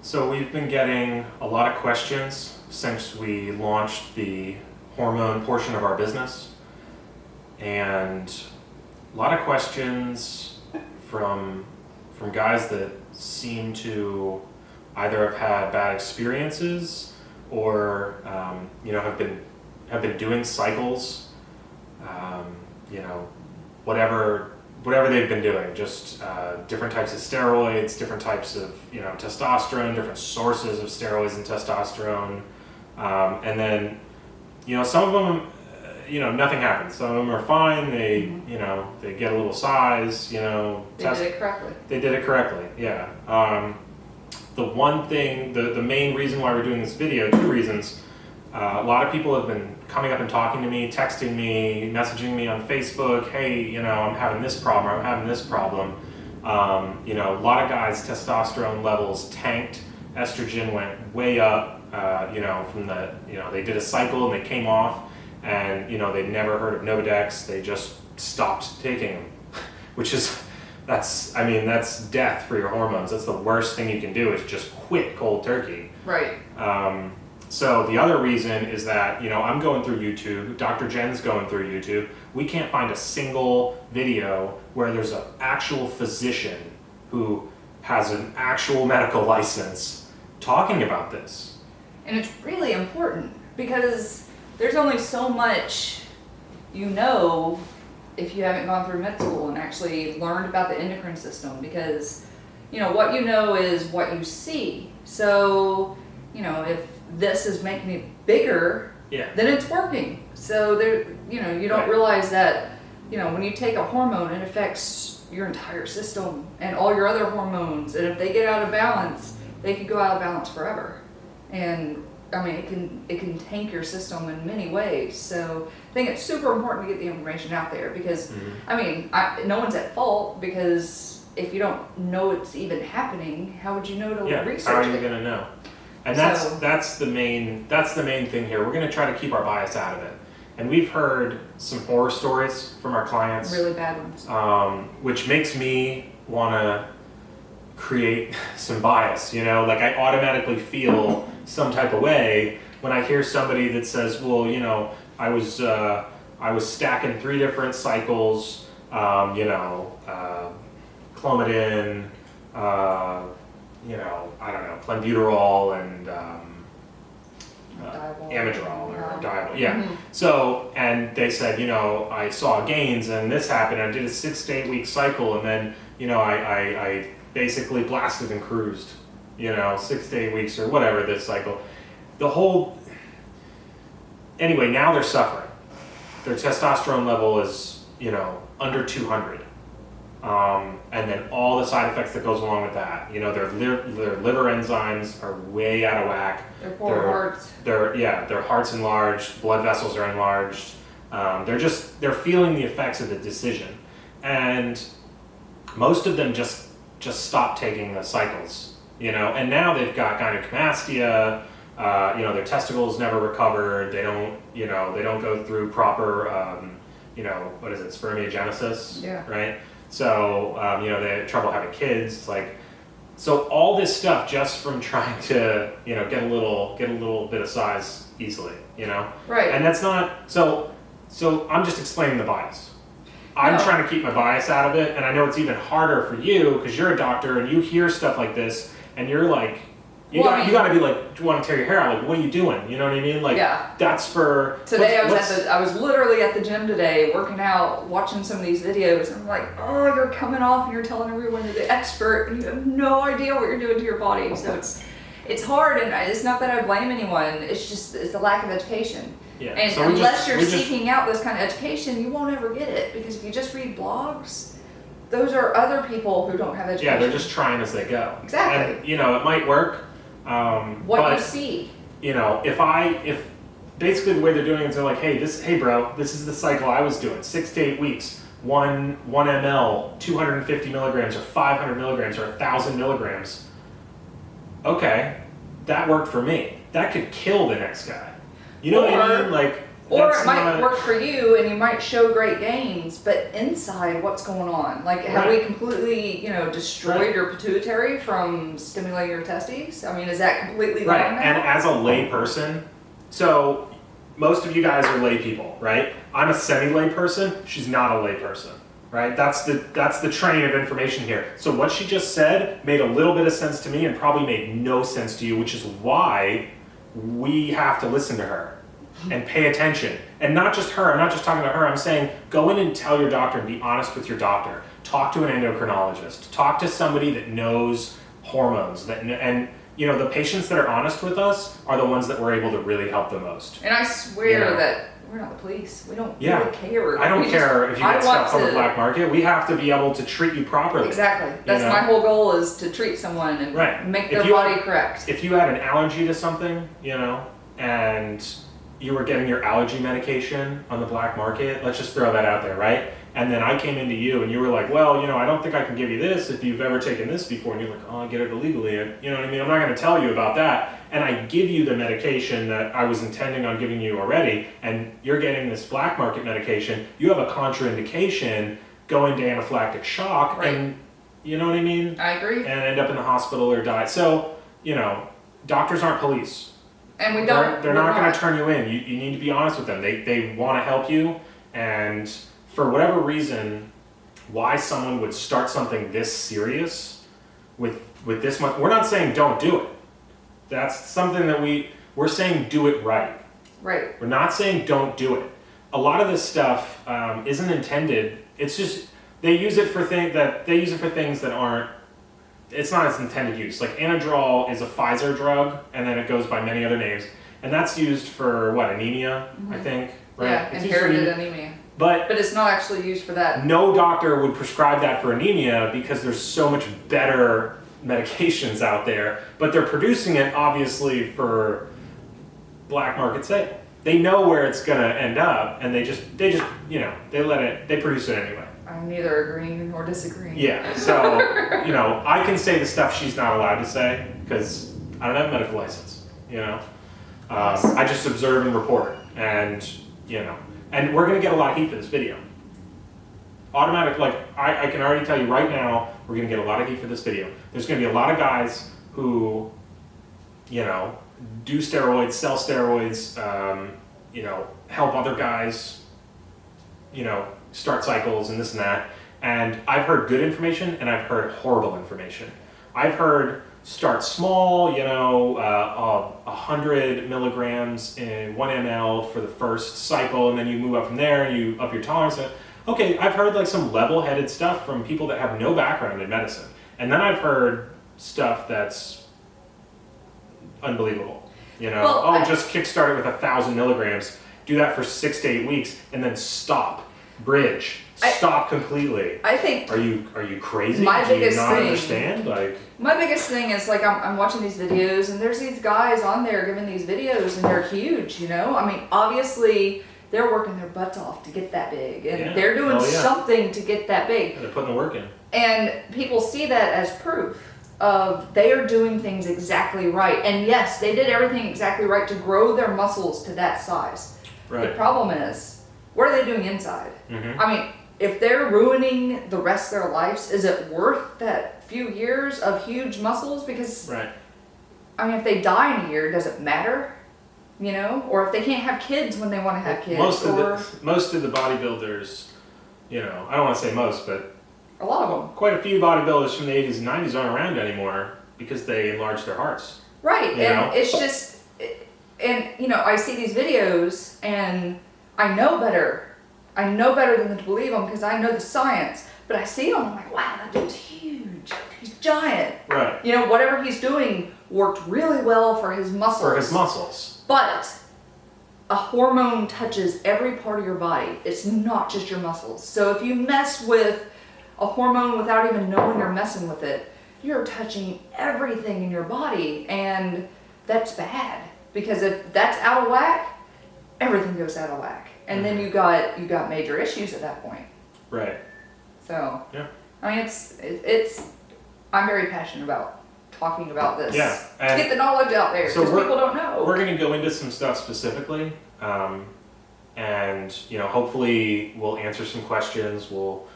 So we've been getting a lot of questions since we launched the hormone portion of our business, and a lot of questions from guys that seem to either have had bad experiences or have been doing cycles, whatever they've been doing, just different types of steroids, different types of testosterone, different sources of steroids and testosterone, and then some of them nothing happens. Some of them are fine. They they get a little size. They did it correctly. They did it correctly. Yeah. The one thing, the main reason why we're doing this video, two reasons. A lot of people have been coming up and talking to me, texting me, messaging me on Facebook. Hey, I'm having this problem. I'm having this problem. A lot of guys' testosterone levels tanked. Estrogen went way up. From they did a cycle and they came off, and they'd never heard of Novadex. They just stopped taking them, which is that's death for your hormones. That's the worst thing you can do, is just quit cold turkey. Right. So the other reason is that, I'm going through YouTube, Dr. Jenn's going through YouTube. We can't find a single video where there's an actual physician who has an actual medical license talking about this. And it's really important because there's only so much if you haven't gone through med school and actually learned about the endocrine system, because what is what you see. So if this is making it bigger, then it's working. So there, you don't realize that, when you take a hormone, it affects your entire system and all your other hormones. And if they get out of balance, they could go out of balance forever. And it can tank your system in many ways. So I think it's super important to get the information out there because, no one's at fault, because if you don't know it's even happening, how would you know to research it? How are you going to know? And that's the main thing here. We're going to try to keep our bias out of it. And we've heard some horror stories from our clients. Really bad ones. Which makes me want to create some bias, like I automatically feel some type of way when I hear somebody that says, well, I was stacking 3 different cycles, Clomidin, I don't know, clenbuterol and Amidrol or Diol. Yeah. Mm-hmm. So, and they said, I saw gains and this happened. I did a 6 to 8 week cycle, and then, I basically blasted and cruised, 6 to 8 weeks or whatever this cycle. Anyway, now they're suffering. Their testosterone level is, under 200. And then all the side effects that goes along with that. Their liver enzymes are way out of whack. Their poor hearts. Their heart's enlarged, blood vessels are enlarged. They're feeling the effects of the decision. And most of them just stop taking the cycles, and now they've got gynecomastia, their testicles never recovered. They don't go through proper, spermiogenesis, right? So, they have trouble having kids, so all this stuff just from trying to, get a little bit of size easily, Right. And that's not, so I'm just explaining the bias. I'm trying to keep my bias out of it, and I know it's even harder for you because you're a doctor and you hear stuff like this, and you're like, you got to be like, want to tear your hair out. Like, what are you doing? You know what I mean? That's for today. I was literally at the gym today, working out, watching some of these videos, and I'm like, oh, you're coming off and you're telling everyone you're the expert, and you have no idea what you're doing to your body. So it's hard, and it's not that I blame anyone. It's the lack of education. Yeah. And so unless you're seeking out this kind of education, you won't ever get it, because if you just read blogs, those are other people who don't have education. Yeah, they're just trying as they go. Exactly. And it might work. You see. If basically the way they're doing it is they're like, hey bro, this is the cycle I was doing, 6 to 8 weeks, 1 ml, 250 milligrams or 500 milligrams or 1,000 milligrams. Okay, that worked for me. That could kill the next guy. You know what I mean? Or it might work for you and you might show great gains, but inside what's going on? Like, have we completely, destroyed your pituitary from stimulating your testes? I mean, is that completely gone now? And as a lay person, so most of you guys are lay people, right? I'm a semi-lay person. She's not a lay person, right? That's the train of information here. So what she just said made a little bit of sense to me and probably made no sense to you, which is why we have to listen to her and pay attention. And not just her, I'm not just talking to her, I'm saying go in and tell your doctor and be honest with your doctor. Talk to an endocrinologist. Talk to somebody that knows hormones. The patients that are honest with us are the ones that we're able to really help the most. And I swear that we're not the police. We don't really care. I don't care if you get stuff on the black market. We have to be able to treat you properly. Exactly. That's my whole goal, is to treat someone and make their body correct. If you had an allergy to something, and you were getting your allergy medication on the black market, let's just throw that out there, right? And then I came into you and you were like, well, I don't think I can give you this if you've ever taken this before. And you're like, oh, I get it illegally. You know what I mean? I'm not going to tell you about that. And I give you the medication that I was intending on giving you already. And you're getting this black market medication. You have a contraindication going to anaphylactic shock. Right. And you know what I mean? I agree. And end up in the hospital or die. So, doctors aren't police. And we don't. They're not going to turn you in. You need to be honest with them. They want to help you, and for whatever reason, why someone would start something this serious with this much. We're not saying don't do it. That's something that we're saying do it right. Right. We're not saying don't do it. A lot of this stuff isn't intended. It's just they use it for things that aren't. It's not its intended use. Like Anadrol is a Pfizer drug, and then it goes by many other names, and that's used for anemia, I think. Right? Yeah, it's inherited anemia. But it's not actually used for that. No doctor would prescribe that for anemia because there's so much better medications out there, but they're producing it obviously for black market sale. They know where it's gonna end up, and they produce it anyway. I'm neither agreeing nor disagreeing. Yeah, so, I can say the stuff she's not allowed to say because I don't have a medical license, I just observe and report, and, and we're going to get a lot of heat for this video. I can already tell you right now, we're going to get a lot of heat for this video. There's going to be a lot of guys who, do steroids, sell steroids, help other guys, start cycles and this and that. And I've heard good information and I've heard horrible information. I've heard start small, 100 milligrams in 1 ml for the first cycle, and then you move up from there and you up your tolerance. Okay, I've heard some level-headed stuff from people that have no background in medicine. And then I've heard stuff that's unbelievable. Just kickstart it with 1,000 milligrams, do that for 6 to 8 weeks, and then stop. Bridge. Stop completely. I think. Are you crazy? My biggest thing. Understand? My biggest thing is I'm watching these videos and there's these guys on there giving these videos and they're huge. I mean, obviously they're working their butts off to get that big, and they're doing something to get that big. Yeah, they're putting the work in. And people see that as proof of they are doing things exactly right. And yes, they did everything exactly right to grow their muscles to that size. Right. The problem is, what are they doing inside? Mm-hmm. I mean, if they're ruining the rest of their lives, is it worth that few years of huge muscles? Because, right. I mean, if they die in a year, does it matter? Or if they can't have kids when they want to have kids. Most of the bodybuilders, I don't want to say most, but a lot of them. Quite a few bodybuilders from the 80s and 90s aren't around anymore because they enlarged their hearts. Right, it's just, I see these videos and I know better. I know better than to believe them because I know the science. But I see him, I'm like, wow, that dude's huge. He's giant. Right. Whatever he's doing worked really well for his muscles. But a hormone touches every part of your body. It's not just your muscles. So if you mess with a hormone without even knowing you're messing with it, you're touching everything in your body, and that's bad. Because if that's out of whack, everything goes out of whack. And then you got major issues at that point. Right. So, yeah. I mean, it's I'm very passionate about talking about this. Yeah. To get the knowledge out there, because people don't know. We're going to go into some stuff specifically. and hopefully we'll answer some questions. We'll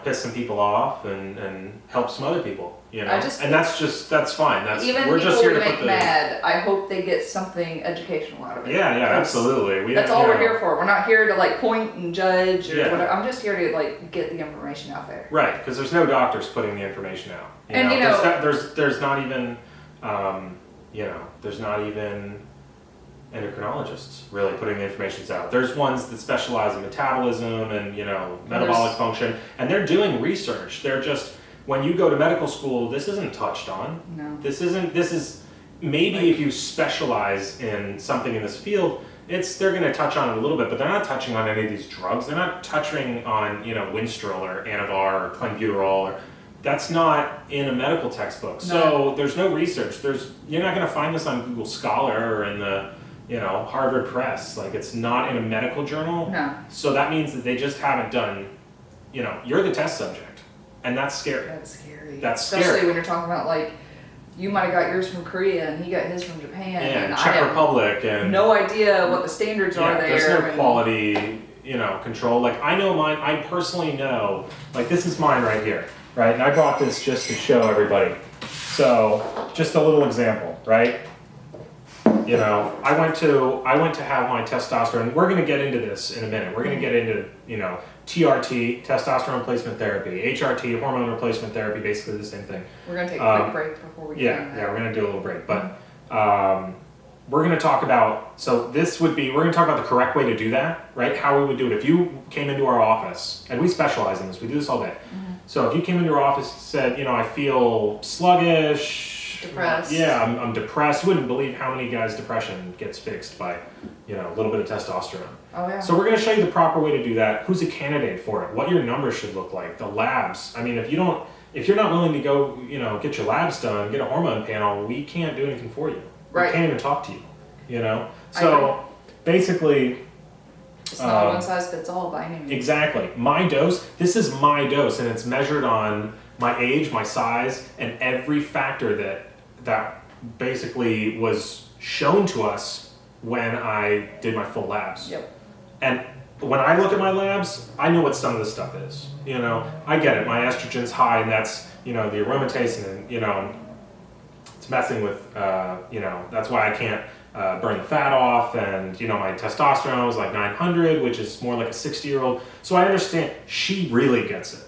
piss some people off and help some other people. And that's fine. Even we're people just here we to make put mad, I hope they get something educational out of it. Yeah, absolutely. That's all we're here for. We're not here to like point and judge or Yeah. whatever. I'm just here to like get the information out there. Right, because there's no doctors putting the information out. And there's not even there's not even endocrinologists really putting the information out. There's ones that specialize in metabolism and metabolic function, and they're doing research. They're just, when you go to medical school, this isn't touched on. No. This is maybe if you specialize in something in this field, they're going to touch on it a little bit, but they're not touching on any of these drugs. They're not touching on Winstrol or Anavar or clenbuterol. That's not in a medical textbook. No. So there's no research. You're not going to find this on Google Scholar or in the Harvard Press. Like, it's not in a medical journal. No. So that means that they just haven't done, you're the test subject. And that's scary. That's scary. Especially when you're talking about like, you might have got yours from Korea and he got his from Japan. And Czech Republic and no idea what the standards are there. There's no quality, control. Like, I know mine, I personally know, like, this is mine right here, right? And I brought this just to show everybody. So, just a little example, right? I went to have my testosterone. We're going to get into this in a minute. We're going to get into, TRT, testosterone replacement therapy, HRT, hormone replacement therapy, basically the same thing. We're going to take a quick break before we get into that. We're going to do a little break. But we're going to talk about, we're going to talk about the correct way to do that, right? How we would do it. If you came into our office, and we specialize in this, we do this all day. Mm-hmm. So if you came into our office and said, I feel sluggish, depressed. Yeah, I'm depressed. You wouldn't believe how many guys' depression gets fixed by, a little bit of testosterone. Oh yeah. So we're going to show you the proper way to do that. Who's a candidate for it? What your numbers should look like? The labs. I mean, if you're not willing to go, get your labs done, get a hormone panel, we can't do anything for you. Right. We can't even talk to you. So basically, it's not a one size fits all by any means. Exactly. My dose. This is my dose, and it's measured on my age, my size, and every factor that basically was shown to us when I did my full labs. Yep. And when I look at my labs, I know what some of this stuff is. I get it. My estrogen's high, and that's the aromatase, and it's messing with that's why I can't burn the fat off, and my testosterone was like 900, which is more like a 60-year-old. So I understand she really gets it.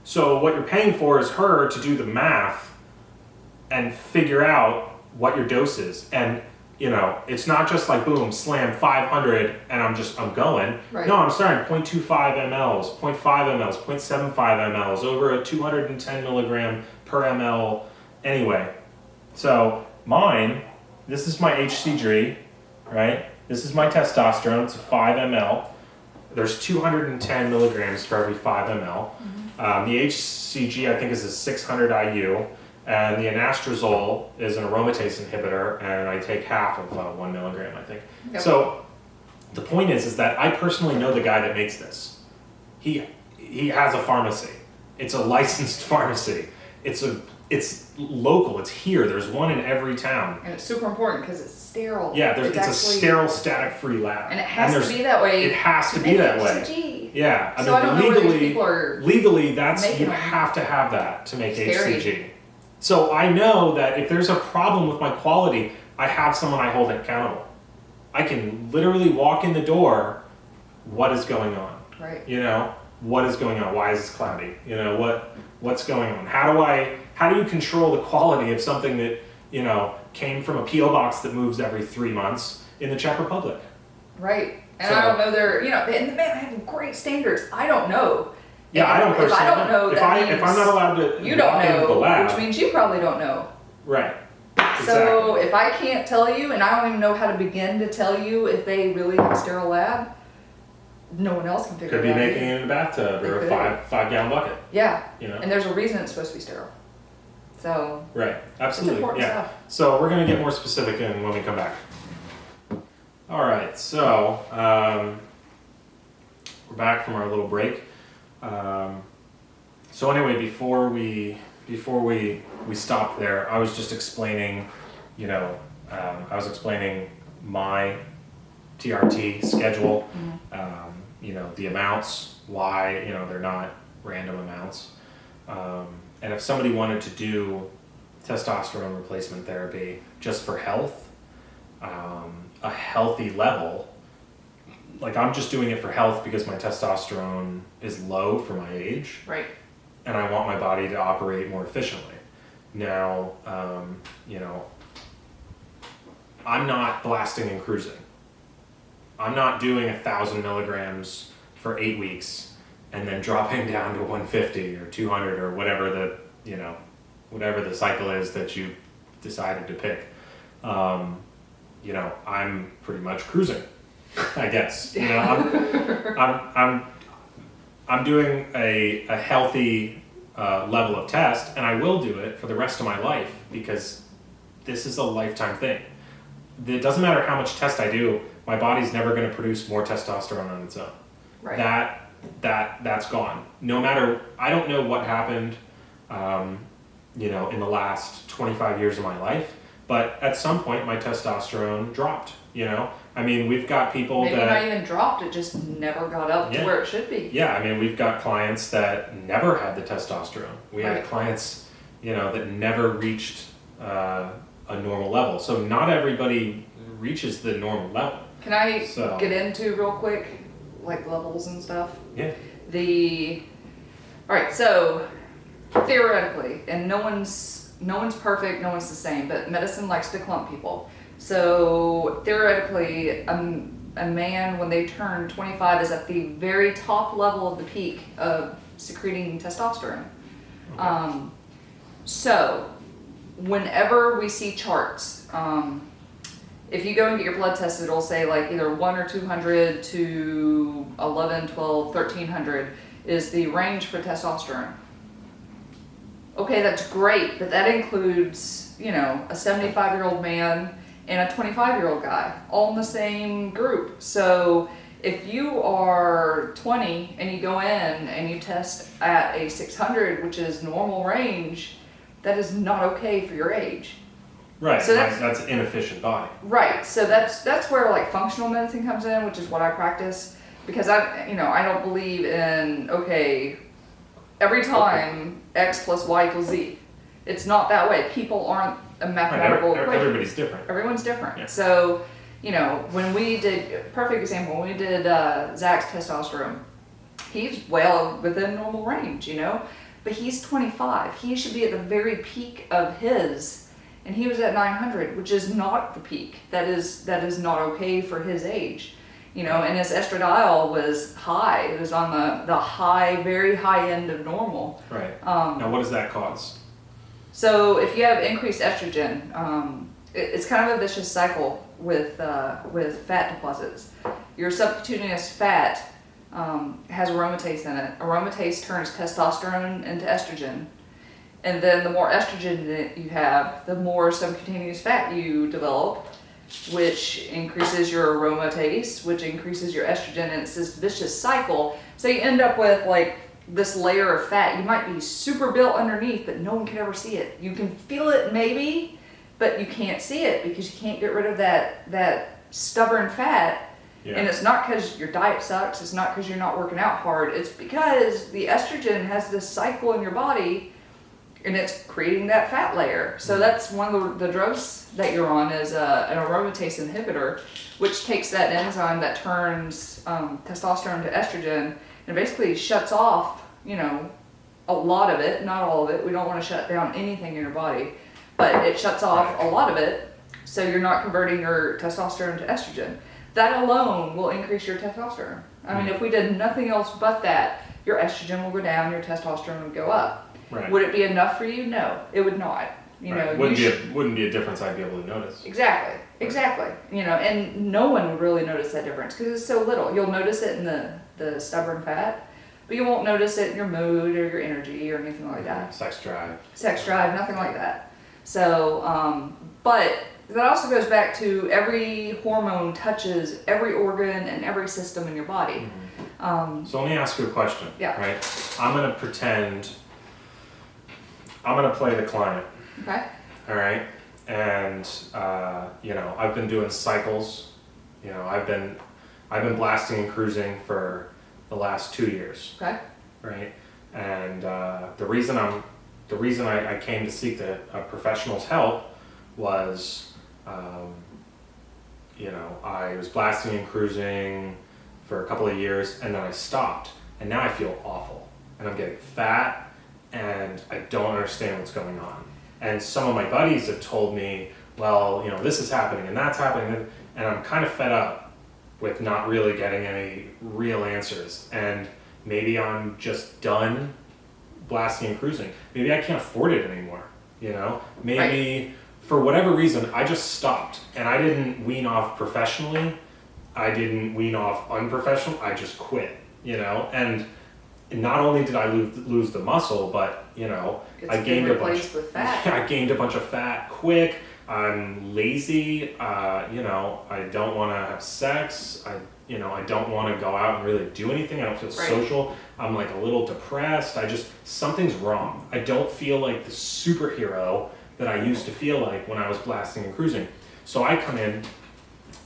So what you're paying for is her to do the math and figure out what your dose is. And, it's not just like, boom, slam 500 and I'm going. Right. No, I'm starting 0.25 mLs, 0.5 mLs, 0.75 mLs, over a 210 milligram per ml anyway. So mine, this is my HCG, right? This is my testosterone, it's a 5 ml. There's 210 milligrams for every 5 ml. Mm-hmm. The HCG, I think, is a 600 IU. And the anastrozole is an aromatase inhibitor, and I take half of 1 milligram, I think. Yep. So the point is that I personally know the guy that makes this. He has a pharmacy. It's a licensed pharmacy. It's local. It's here. There's one in every town. And it's super important because it's sterile. Yeah, it's a sterile, static-free lab. And it has to be that way. It has to be that way. HCG. Yeah, I don't know where these people are legally, you them. have to have that to make Scary. HCG. So I know that if there's a problem with my quality, I have someone I hold accountable. I can literally walk in the door. What is going on? Right. What is going on? Why is this cloudy? What's going on? How do you control the quality of something that came from a PO box that moves every 3 months in the Czech Republic? Right. And I don't know and they have great standards. I don't know. Yeah, I don't personally. If I don't know, if I'm not allowed to you don't walk into the know, lab, which means you probably don't know. Right. So if I can't tell you, and I don't even know how to begin to tell you if they really have a sterile lab, no one else can figure it out. Could be making it in a bathtub or a five-gallon bucket. Yeah. And there's a reason it's supposed to be sterile. So. Right. Absolutely. It's important stuff. So we're going to get more specific when we come back. All right. So we're back from our little break. So anyway, before we stopped there, I was just explaining, I was explaining my TRT schedule, you know, the amounts, why, you know, they're not random amounts. And if somebody wanted to do testosterone replacement therapy just for health, a healthy level, like I'm just doing it for health because my testosterone is low for my age. Right. And I want my body to operate more efficiently. Now, you know, I'm not blasting and cruising. I'm not doing 1,000 milligrams for 8 weeks and then dropping down to 150 or 200 or whatever the, you know, whatever the cycle is that you decided to pick. You know, I'm pretty much cruising, I guess. You know, I'm doing a healthy level of test, and I will do it for the rest of my life because this is a lifetime thing. It doesn't matter how much test I do, my body's never going to produce more testosterone on its own. Right. That's gone. No matter, I don't know what happened, you know, in the last 25 years of my life, but at some point my testosterone dropped, you know? I mean, we've got people Maybe that... not even dropped, it just never got up to where it should be. Yeah, I mean, we've got clients that never had the testosterone. We Right. had clients, you know, that never reached a normal level. So not everybody reaches the normal level. Can I So- get into real quick, like levels and stuff? Yeah. Alright, so theoretically, and no one's perfect, no one's the same, but medicine likes to clump people. So theoretically, a man when they turn 25 is at the very top level of the peak of secreting testosterone. Okay. So whenever we see charts, if you go and get your blood tested, it'll say like either 1 or 200 to 11, 12, 1300 is the range for testosterone. Okay, that's great, but that includes, you know, a 75-year-old man and a 25-year-old guy, all in the same group. So if you are 20 and you go in and you test at a 600, which is normal range, that is not okay for your age. Right, So that's inefficient body. Right, so that's where like functional medicine comes in, which is what I practice, because I don't believe in, okay, every time X plus Y equals Z. It's not that way. People aren't a mathematical equation. Everybody's different. Everyone's different. Yeah. So, you know, when we did, perfect example, when we did Zach's testosterone, he's well within normal range, you know, but he's 25. He should be at the very peak of his, and he was at 900, which is not the peak. That is not okay for his age. You know, and his estradiol was high. It was on the high, very high end of normal. Right. Now, what does that cause? So if you have increased estrogen, it's kind of a vicious cycle with fat deposits. Your subcutaneous fat has aromatase in it. Aromatase turns testosterone into estrogen. And then the more estrogen that you have, the more subcutaneous fat you develop, which increases your aromatase, which increases your estrogen, and it's this vicious cycle. So you end up with like this layer of fat. You might be super built underneath, but no one can ever see it. You can feel it maybe, but you can't see it because you can't get rid of that stubborn fat. Yeah. And it's not because your diet sucks, it's not because you're not working out hard, it's because the estrogen has this cycle in your body and it's creating that fat layer. So that's one of the drugs that you're on is an aromatase inhibitor, which takes that enzyme that turns testosterone to estrogen and basically shuts off, you know, a lot of it, not all of it. We don't want to shut down anything in your body, but it shuts off a lot of it, so you're not converting your testosterone to estrogen. That alone will increase your testosterone. I mean, if we did nothing else but that, your estrogen will go down, your testosterone would go up. Right. Would it be enough for you? No, it would not. You know, wouldn't be a difference I'd be able to notice. Exactly. You know, and no one would really notice that difference because it's so little. You'll notice it in the stubborn fat, but you won't notice it in your mood or your energy or anything like that. Sex drive, Nothing like that. So, but that also goes back to every hormone touches every organ and every system in your body. So let me ask you a question. Yeah. Right. I'm gonna play the client. Okay. All right. And you know, I've been doing cycles You know, I've been blasting and cruising for the last 2 years. Okay. Right, and the reason I came to seek the professional's help was, you know, I was blasting and cruising for a couple of years, and then I stopped, and now I feel awful, and I'm getting fat, and I don't understand what's going on. And some of my buddies have told me, well, you know, this is happening and that's happening, and I'm kind of fed up with not really getting any real answers. And maybe I'm just done blasting and cruising. Maybe I can't afford it anymore, you know? Maybe for whatever reason, I just stopped, and I didn't wean off professionally. I didn't wean off unprofessional. I just quit, you know? And not only did I lose the muscle, but, you know, I gained a bunch with fat. I gained a bunch of fat quick. I'm lazy. You know, I don't want to have sex. I don't want to go out and really do anything. I don't feel social. I'm like a little depressed. Something's wrong. I don't feel like the superhero that I used to feel like when I was blasting and cruising. So I come in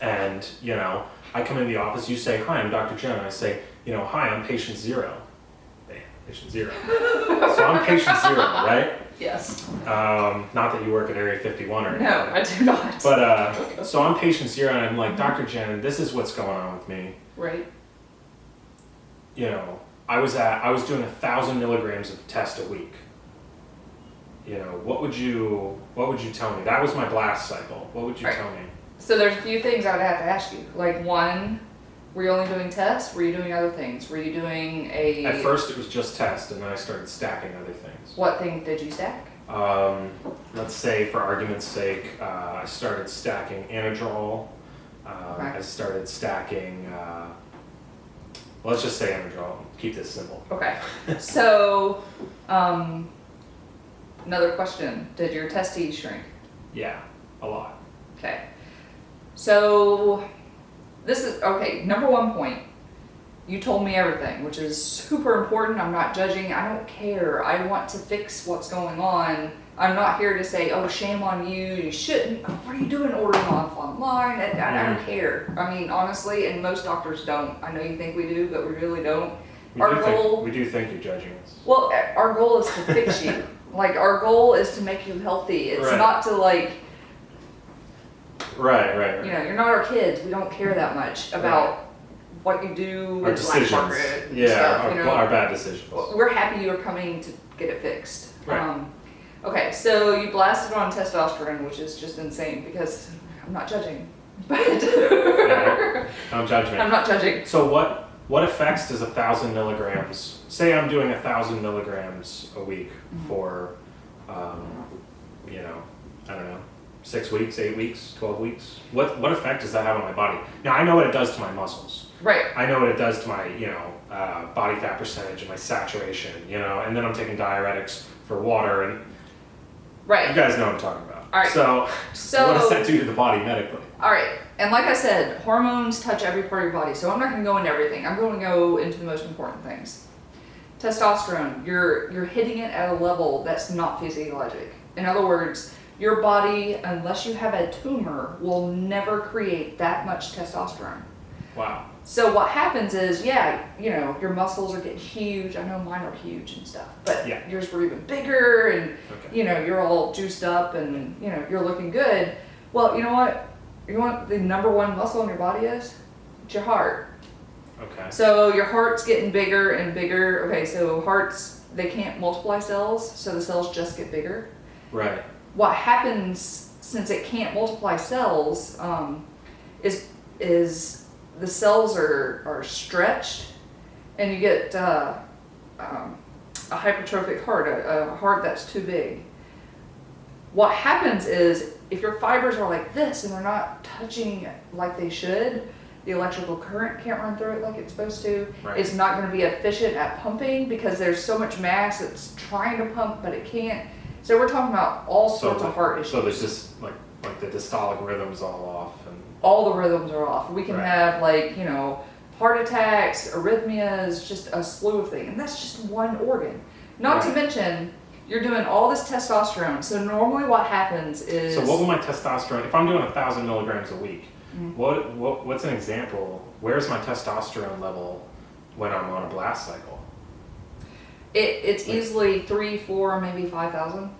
and, you know, I come in the office, you say, hi, I'm Dr. Jenn. I say, you know, hi, I'm patient 0. Hey, patient 0. So I'm patient 0, right? Yes. Not that you work at Area 51 or anything. No, I do not. But, so I'm patient 0, and I'm like, Dr. Jenn, this is what's going on with me. Right. You know, I was doing 1,000 milligrams of test a week. You know, what would you tell me? That was my blast cycle. What would you tell me? So there's a few things I would have to ask you. Like, one, were you only doing tests? Were you doing other things? Were you doing a... At first it was just test, and then I started stacking other things. What things did you stack? Let's say, for argument's sake, I started stacking anadrol. I started stacking... let's just say anadrol. Keep this simple. Okay. So, another question. Did your testes shrink? Yeah, a lot. Okay. So, this is, okay, number one point. You told me everything, which is super important. I'm not judging. I don't care. I want to fix what's going on. I'm not here to say, oh, shame on you. You shouldn't. What are you doing ordering off online? I don't care. I mean, honestly, and most doctors don't. I know you think we do, but we really don't. We do think you're judging us. Well, our goal is to fix you. Like, our goal is to make you healthy. It's not to, like... Right. You know, you're not our kids. We don't care that much about what you do with decisions. Black Margaret and Yeah, stuff, our bad decisions. We're happy you are coming to get it fixed. Right. Okay, so you blasted on testosterone, which is just insane because I'm not judging. But no judgment. I'm not judging. So what effects does 1,000 milligrams? Say I'm doing 1,000 milligrams a week for, you know, I don't know, 6 weeks, 8 weeks, 12 weeks. What effect does that have on my body? Now I know what it does to my muscles. Right. I know what it does to my, you know, body fat percentage and my saturation, you know, and then I'm taking diuretics for water, and you guys know what I'm talking about. All right. So what does that do to the body medically? All right. And like I said, hormones touch every part of your body, so I'm not going to go into everything. I'm going to go into the most important things. Testosterone, you're hitting it at a level that's not physiologic. In other words, your body, unless you have a tumor, will never create that much testosterone. Wow. So what happens is, you know, your muscles are getting huge. I know mine are huge and stuff, but yours were even bigger, and you know, you're all juiced up, and you know, you're looking good. Well, you know what? You know what the number one muscle in your body is? It's your heart. Okay. So your heart's getting bigger and bigger. Okay, so hearts, they can't multiply cells, so the cells just get bigger. Right. What happens, since it can't multiply cells, is the cells are stretched, and you get a hypertrophic heart, a heart that's too big. What happens is, if your fibers are like this and they're not touching like they should, the electrical current can't run through it like it's supposed to. Right. It's not going to be efficient at pumping because there's so much mass it's trying to pump, but it can't. So we're talking about all sorts of heart issues. So there's just like the systolic rhythm's all off, and all the rhythms are off. We can have, like, you know, heart attacks, arrhythmias, just a slew of things, and that's just one organ. Not to mention, you're doing all this testosterone. So normally what happens is... So what will my testosterone, if I'm doing 1,000 milligrams a week, What's an example? Where's my testosterone level when I'm on a blast cycle? It's easily 3, 4, maybe 5,000.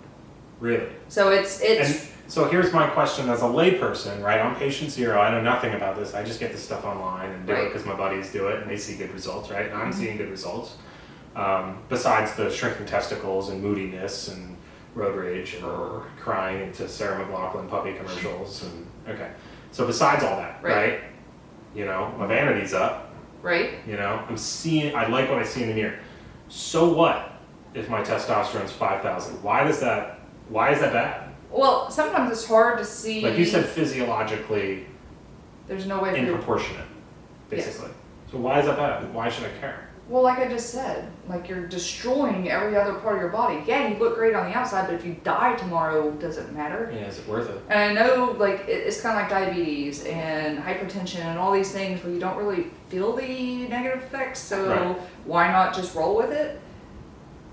Really? So it's. And so here's my question as a layperson, right? I'm patient zero. I know nothing about this. I just get this stuff online and do it because my buddies do it and they see good results, right? And I'm seeing good results. Besides the shrinking testicles and moodiness and road rage and crying into Sarah McLachlan puppy commercials and okay. So besides all that, right? You know, my vanity's up. Right. You know, I like what I see in the mirror. So what if my testosterone's 5,000? Why is that bad? Well, sometimes it's hard to see. Like you said, physiologically, there's no way proportionate, basically. Yes. So why is that bad? Why should I care? Well, like I just said, like you're destroying every other part of your body. Yeah, you look great on the outside, but if you die tomorrow, does it matter? Yeah, is it worth it? And I know, like, it's kind of like diabetes and hypertension and all these things where you don't really feel the negative effects, so why not just roll with it?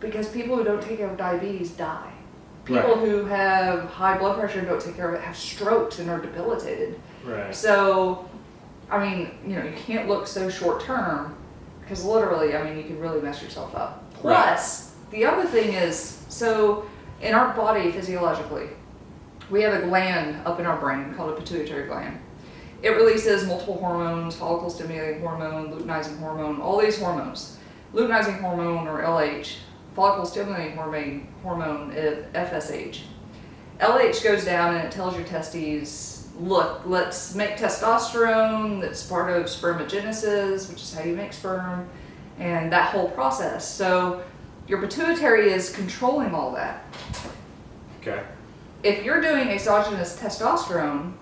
Because people who don't take care of diabetes die. People who have high blood pressure and don't take care of it have strokes and are debilitated. Right. So, I mean, you know, you can't look so short term because literally, I mean, you can really mess yourself up. Plus, the other thing is, so in our body physiologically, we have a gland up in our brain called a pituitary gland. It releases multiple hormones, follicle stimulating hormone, luteinizing hormone, all these hormones. Luteinizing hormone, or LH, follicle stimulating hormone, FSH. LH goes down and it tells your testes, look, let's make testosterone. That's part of spermagenesis, which is how you make sperm, and that whole process. So your pituitary is controlling all that. Okay. If you're doing exogenous testosterone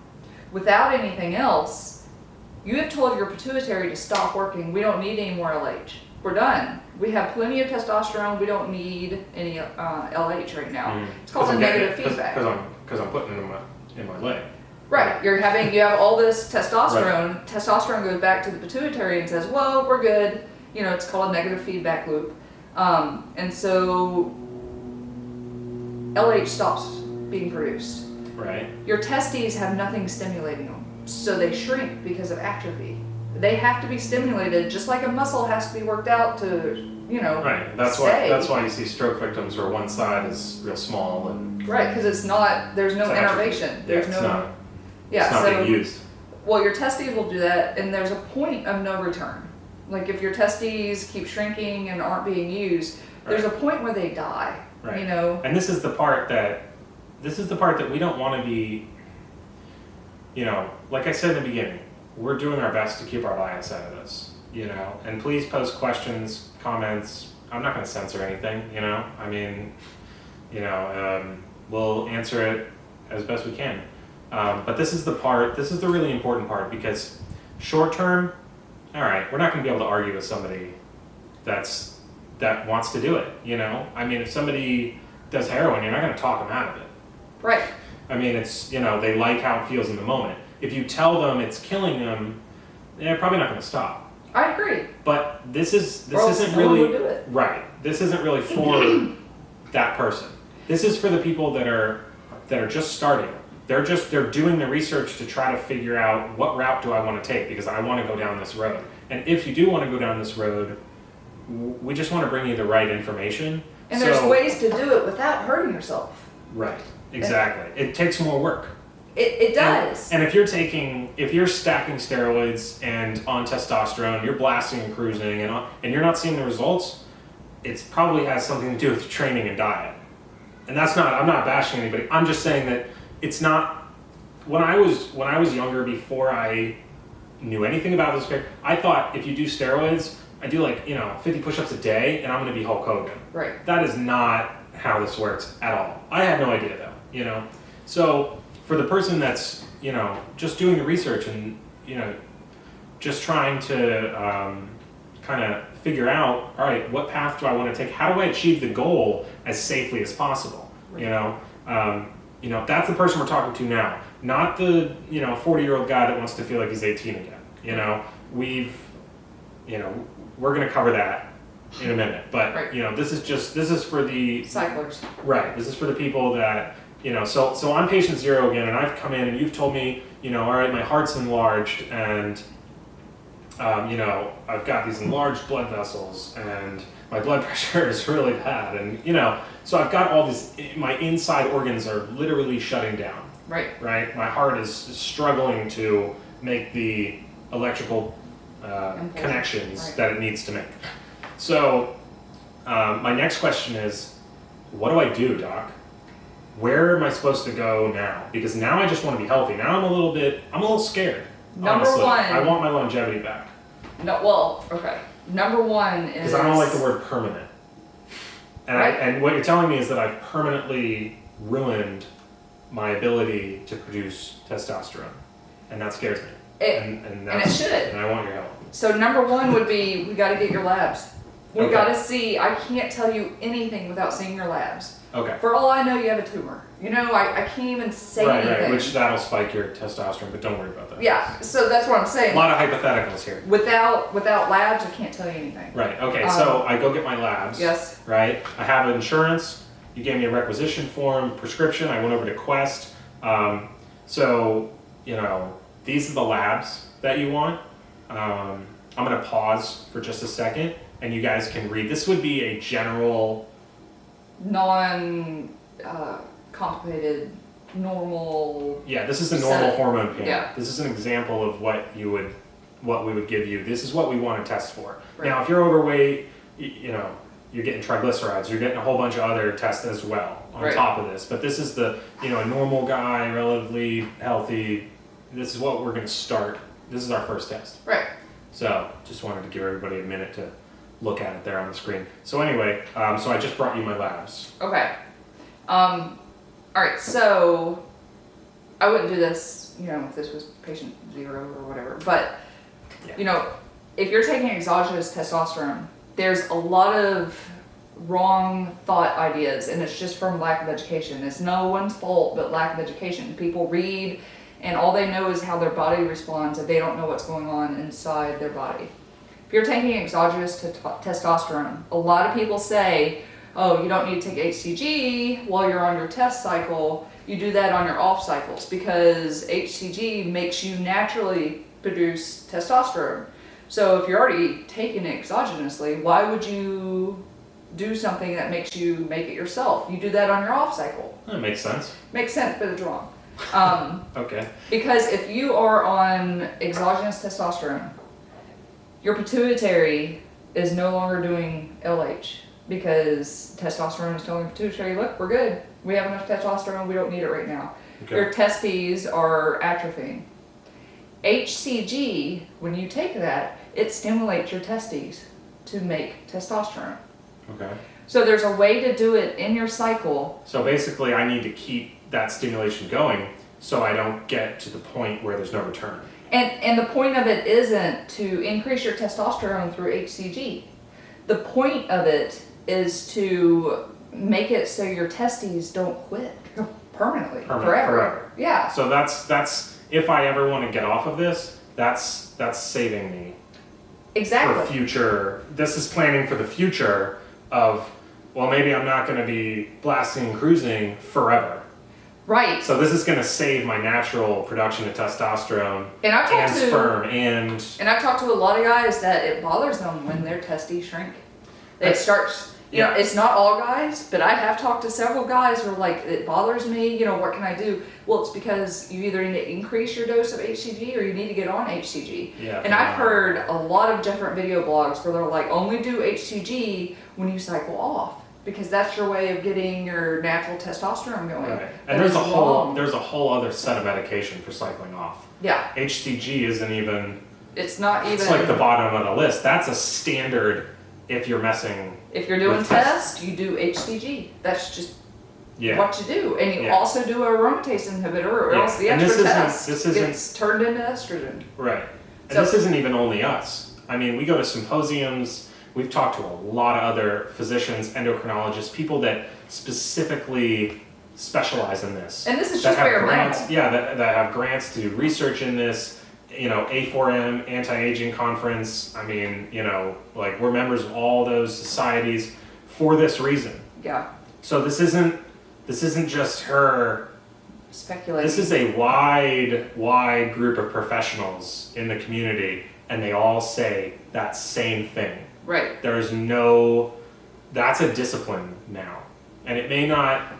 without anything else, you have told your pituitary to stop working. We don't need any more LH. We're done. We have plenty of testosterone. We don't need any LH right now. It's called a negative feedback. Because I'm putting it in my leg. Right. You have all this testosterone. Right. Testosterone goes back to the pituitary and says, "Whoa, we're good." You know, it's called a negative feedback loop. And so LH stops being produced. Right. Your testes have nothing stimulating them, so they shrink because of atrophy. They have to be stimulated, just like a muscle has to be worked out to, you know, right. That's why you see stroke victims where one side is real small and right, because it's not. There's no innervation. There's it's not being used. Well, your testes will do that, and there's a point of no return. Like if your testes keep shrinking and aren't being used, there's a point where they die. Right. You know. And this is the part that we don't want to be. You know, like I said in the beginning. We're doing our best to keep our bias out of this, you know, and please post questions, comments. I'm not going to censor anything, you know, I mean, you know, we'll answer it as best we can. But this is the really important part because short term, all right, we're not going to be able to argue with somebody that wants to do it, you know, I mean, if somebody does heroin, you're not going to talk them out of it. Right. I mean, it's, you know, they like how it feels in the moment. If you tell them it's killing them, they're probably not going to stop. I agree. But this isn't really right. This isn't really for that person. This is for the people that are just starting. They're doing the research to try to figure out what route do I want to take because I want to go down this road. And if you do want to go down this road, we just want to bring you the right information. And there's ways to do it without hurting yourself. Right. Exactly. It takes more work. It does. And if you're stacking steroids and on testosterone, you're blasting and cruising and you're not seeing the results, it probably has something to do with training and diet. And I'm not bashing anybody. I'm just saying that it's not, when I was younger, before I knew anything about this, I thought if you do steroids, I do 50 push-ups a day and I'm going to be Hulk Hogan. Right. That is not how this works at all. I had no idea though, you know. So for the person that's, you know, just doing the research and, you know, just trying to kind of figure out, all right, what path do I want to take? How do I achieve the goal as safely as possible? Right. You know, that's the person we're talking to now, not the, 40-year-old guy that wants to feel like he's 18 again. You know, we're going to cover that in a minute, but right. this is for the cyclers. Right. This is for the people that so I'm patient 0 again, and I've come in and you've told me, all right, my heart's enlarged, and I've got these enlarged blood vessels, and my blood pressure is really bad, and so I've got all this. My inside organs are literally shutting down. Right. My heart is struggling to make the electrical connections that it needs to make. So my next question is, what do I do, Doc? Where am I supposed to go now? Because now I just want to be healthy. Now I'm a little scared. Honestly. I want my longevity back. Okay. Number one is... Because I don't like the word permanent. And and what you're telling me is that I've permanently ruined my ability to produce testosterone. And that scares me. And it should. And I want your help. So number one would be, we got to get your labs. We Okay. got to see, I can't tell you anything without seeing your labs. Okay. For all I know, you have a tumor. I can't even say anything. Right, which that'll spike your testosterone, but don't worry about that. Yeah, so that's what I'm saying. A lot of hypotheticals here. Without labs, I can't tell you anything. Right, okay, so I go get my labs. Yes. Right, I have insurance, you gave me a requisition form, prescription, I went over to Quest. So, these are the labs that you want. I'm gonna pause for just a second, and you guys can read. This would be a general... complicated, normal... Yeah, this is a normal hormone panel. Yeah. This is an example of what we would give you. This is what we want to test for. Right. Now, if you're overweight, you're getting triglycerides, you're getting a whole bunch of other tests as well on top of this. But this is a normal guy, relatively healthy. This is what we're going to start. This is our first test. Right. So, just wanted to give everybody a minute to look at it there on the screen. So anyway, so I just brought you my labs. Okay. All right, so I wouldn't do this, if this was patient 0 or whatever, but, if you're taking exogenous testosterone, there's a lot of wrong thought ideas, and it's just from lack of education. It's no one's fault but lack of education. People read, and all they know is how their body responds, and they don't know what's going on inside their body. If you're taking exogenous testosterone, a lot of people say, oh, you don't need to take HCG while you're on your test cycle. You do that on your off cycles because HCG makes you naturally produce testosterone. So if you're already taking it exogenously, why would you do something that makes you make it yourself? You do that on your off cycle. That makes sense. Makes sense, but it's wrong. Okay. Because if you are on exogenous testosterone, your pituitary is no longer doing LH. Because testosterone is telling the pituitary, look, we're good. We have enough testosterone, we don't need it right now. Okay. Your testes are atrophying. HCG, when you take that, it stimulates your testes to make testosterone. Okay. So there's a way to do it in your cycle. So basically I need to keep that stimulation going so I don't get to the point where there's no return. And the point of it isn't to increase your testosterone through HCG. The point of it is to make it so your testes don't quit permanently, forever. Yeah. So that's if I ever want to get off of this, that's saving me. Exactly. For future, this is planning for the future of, well, maybe I'm not going to be blasting and cruising forever. Right. So this is going to save my natural production of testosterone and sperm and I've talked to a lot of guys that it bothers them when their testes shrink. It starts, it's not all guys, but I have talked to several guys who are like, it bothers me, what can I do? Well, it's because you either need to increase your dose of HCG or you need to get on HCG. Yeah, and I've heard a lot of different video blogs where they're like, only do HCG when you cycle off, because that's your way of getting your natural testosterone going. Right. And there's a whole other set of medication for cycling off. Yeah. HCG isn't even. It's not even. It's like the bottom of the list. That's a standard if you're messing. If you're doing tests, you do HCG. That's just what you do. And you also do a aromatase inhibitor, or else the extra test gets turned into estrogen. Right. And this isn't even only us. I mean, we go to symposiums. We've talked to a lot of other physicians, endocrinologists, people that specifically specialize in this. And this is just bare grants. Yeah, that have grants to do research in this. A4M, anti-aging conference. I mean, we're members of all those societies for this reason. Yeah. So this isn't this isn't just her. Speculating. This is a wide group of professionals in the community, and they all say that same thing. Right. There's that's a discipline now. And it may not,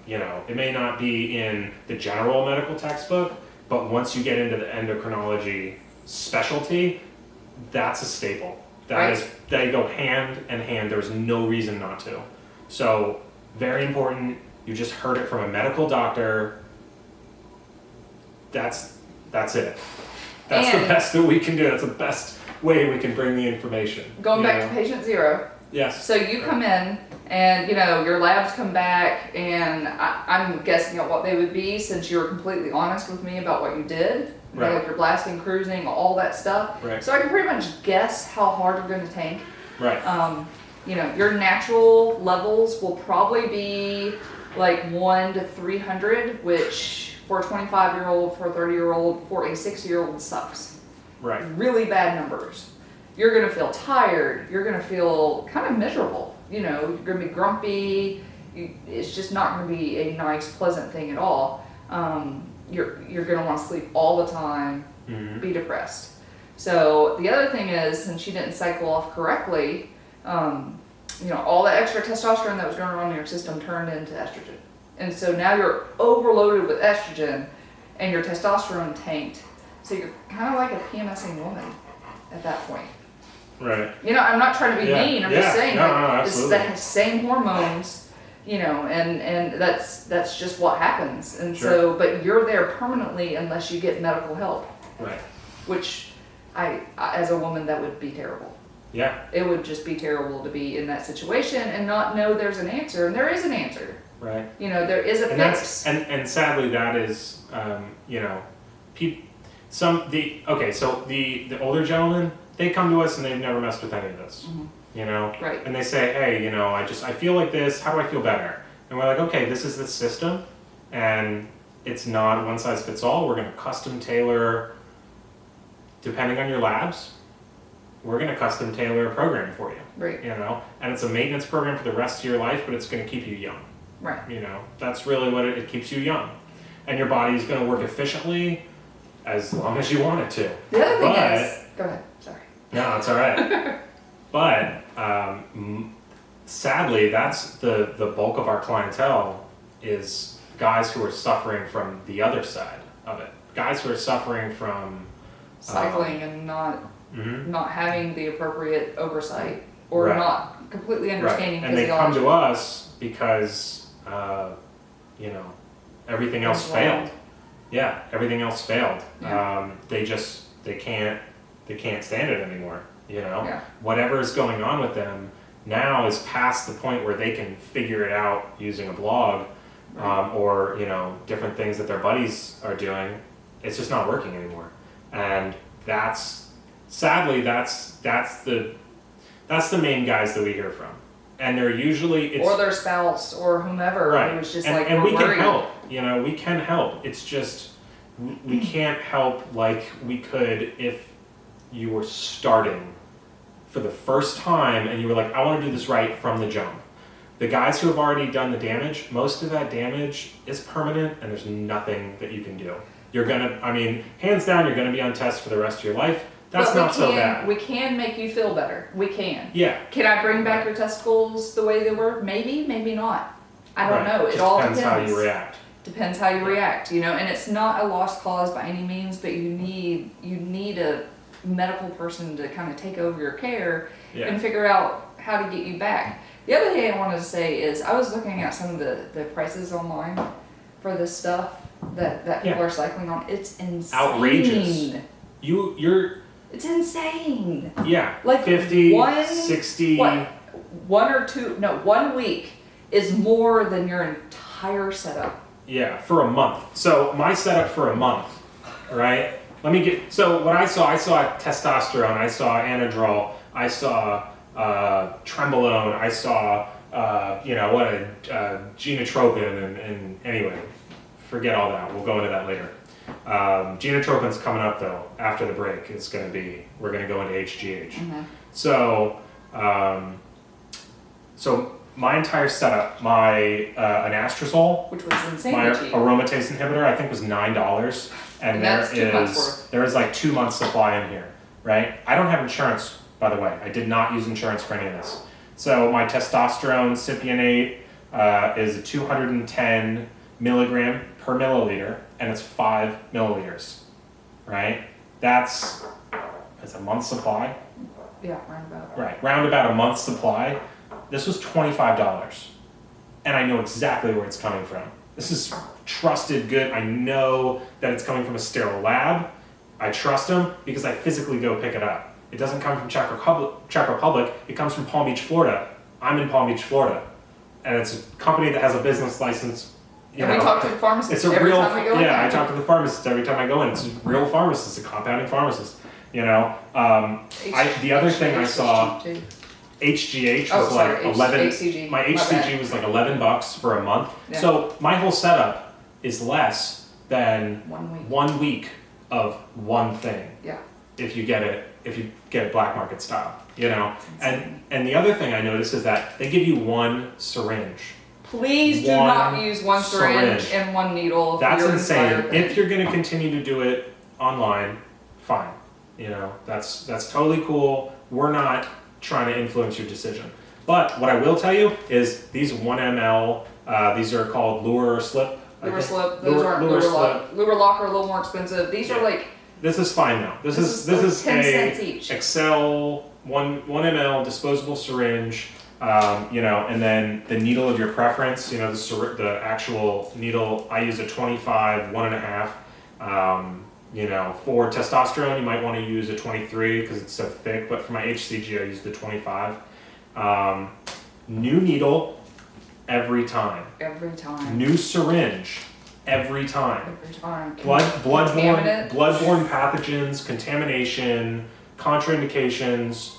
it may not be in the general medical textbook, but once you get into the endocrinology specialty, that's a staple. They go hand in hand. There's no reason not to. So, very important. You just heard it from a medical doctor. That's it. That's the best that we can do. That's the best way we can bring the information. Going back to patient zero. Yes. So you come in and, your labs come back, and I'm guessing at what they would be since you were completely honest with me about what you did. Right. Like your blasting, cruising, all that stuff. Right. So I can pretty much guess how hard you're going to tank. Right. Your natural levels will probably be like 1 to 300, which for a 25-year-old, for a 30-year-old, for a 60-year-old sucks. Right. Really bad numbers. You're going to feel tired. You're going to feel kind of miserable. You're going to be grumpy. It's just not going to be a nice, pleasant thing at all. You're going to want to sleep all the time, be depressed. So the other thing is, since you didn't cycle off correctly, all that extra testosterone that was going around in your system turned into estrogen. And so now you're overloaded with estrogen and your testosterone tanked. So you're kind of like a PMSing woman at that point. Right. I'm not trying to be mean. I'm just saying, it's the same hormones, and that's just what happens. And so, but you're there permanently unless you get medical help. Right. Which I as a woman, that would be terrible. Yeah. It would just be terrible to be in that situation and not know there's an answer. And there is an answer. Right. There is a fix. And sadly that is, so the older gentlemen, they come to us and they've never messed with any of this, Right. And they say, hey, I feel like this, how do I feel better? And we're like, okay, this is the system, and it's not one size fits all. We're going to custom tailor, depending on your labs, we're going to custom tailor a program for you. Right. And it's a maintenance program for the rest of your life, but it's going to keep you young. Right. That's really what it keeps you young. And your body's going to work efficiently as long as you want it to. The other thing is, go ahead, sorry. No, it's all right. But sadly, that's the bulk of our clientele is guys who are suffering from the other side of it. Guys who are suffering from cycling and not having the appropriate oversight or not completely understanding and physiology. And they come to us because everything else failed. Yeah, everything else failed. Yeah. They can't stand it anymore. Yeah. Whatever is going on with them now is past the point where they can figure it out using a blog, or different things that their buddies are doing. It's just not working anymore, and that's sadly that's the main guys that we hear from, and they're usually or their spouse or whomever who's just and we worried. can help. We can help. It's just we can't help like we could if you were starting for the first time and you were like, I want to do this right from the jump. The guys who have already done the damage, most of that damage is permanent and there's nothing that you can do. Hands down, you're going to be on test for the rest of your life. That's not so bad. We can make you feel better. We can. Yeah. Can I bring back your testicles the way they were? Maybe, maybe not. I don't know. It just all depends how you react. Depends how you react, and it's not a lost cause by any means, but you need a medical person to kind of take over your care and figure out how to get you back. The other thing I wanted to say is I was looking at some of the prices online for this stuff that people are cycling on. It's insane. Outrageous. It's insane. Yeah. Like 50, 60. 1 week is more than your entire setup. Yeah, for a month. So my setup for a month, right? What I saw testosterone, I saw anadrol, I saw trembolone, I saw genotropin, and anyway, forget all that. We'll go into that later. Genotropin's coming up though after the break. We're gonna go into HGH. Mm-hmm. So my entire setup, my anastrozole, Which was my insanely cheap. aromatase inhibitor, I think was $9, and that's 2 months worth. there is like 2 months supply in here, right? I don't have insurance, by the way. I did not use insurance for any of this. So my testosterone cypionate is 210 milligram per milliliter, and it's 5 milliliters, right? That's a month's supply. Yeah, roundabout. Right, round about a month's supply. This was $25, and I know exactly where it's coming from. This is trusted good. I know that it's coming from a sterile lab. I trust them because I physically go pick it up. It doesn't come from Czech Republic. It comes from Palm Beach, Florida. I'm in Palm Beach, Florida, and it's a company that has a business license. And we talk to the pharmacist It's a every real, time we go in. yeah. I talk to the pharmacist every time I go in. It's a real pharmacist, a compounding pharmacist. You know, the other thing I saw, HGH was like 11. HCG. My HCG was like $11 for a month. Yeah. So my whole setup is less than 1 week. 1 week of one thing. Yeah. If you get it black market style, you know. Insane. And the other thing I noticed is that they give you one syringe. Please do One not use one syringe syringe. and one needle. That's for your insane. entire thing. If you're going to continue to do it online, fine. You know, that's totally cool. We're not trying to influence your decision. But what I will tell you is these 1 ml, these are called lure slip. Lure slip. Those aren't lure lure lock. slip. Lure lock are a little more expensive. These are like This is fine now. This is like 10 a cents each. Excel 1 ml disposable syringe. You know, and then the needle of your preference. You know, the actual needle. I use a 25, 1.5. You know, for testosterone, you might want to use a 23 because it's so thick. But for my HCG, I use the 25. New needle every time. Every time. New syringe every time. Every time. Bloodborne pathogens, contamination, contraindications.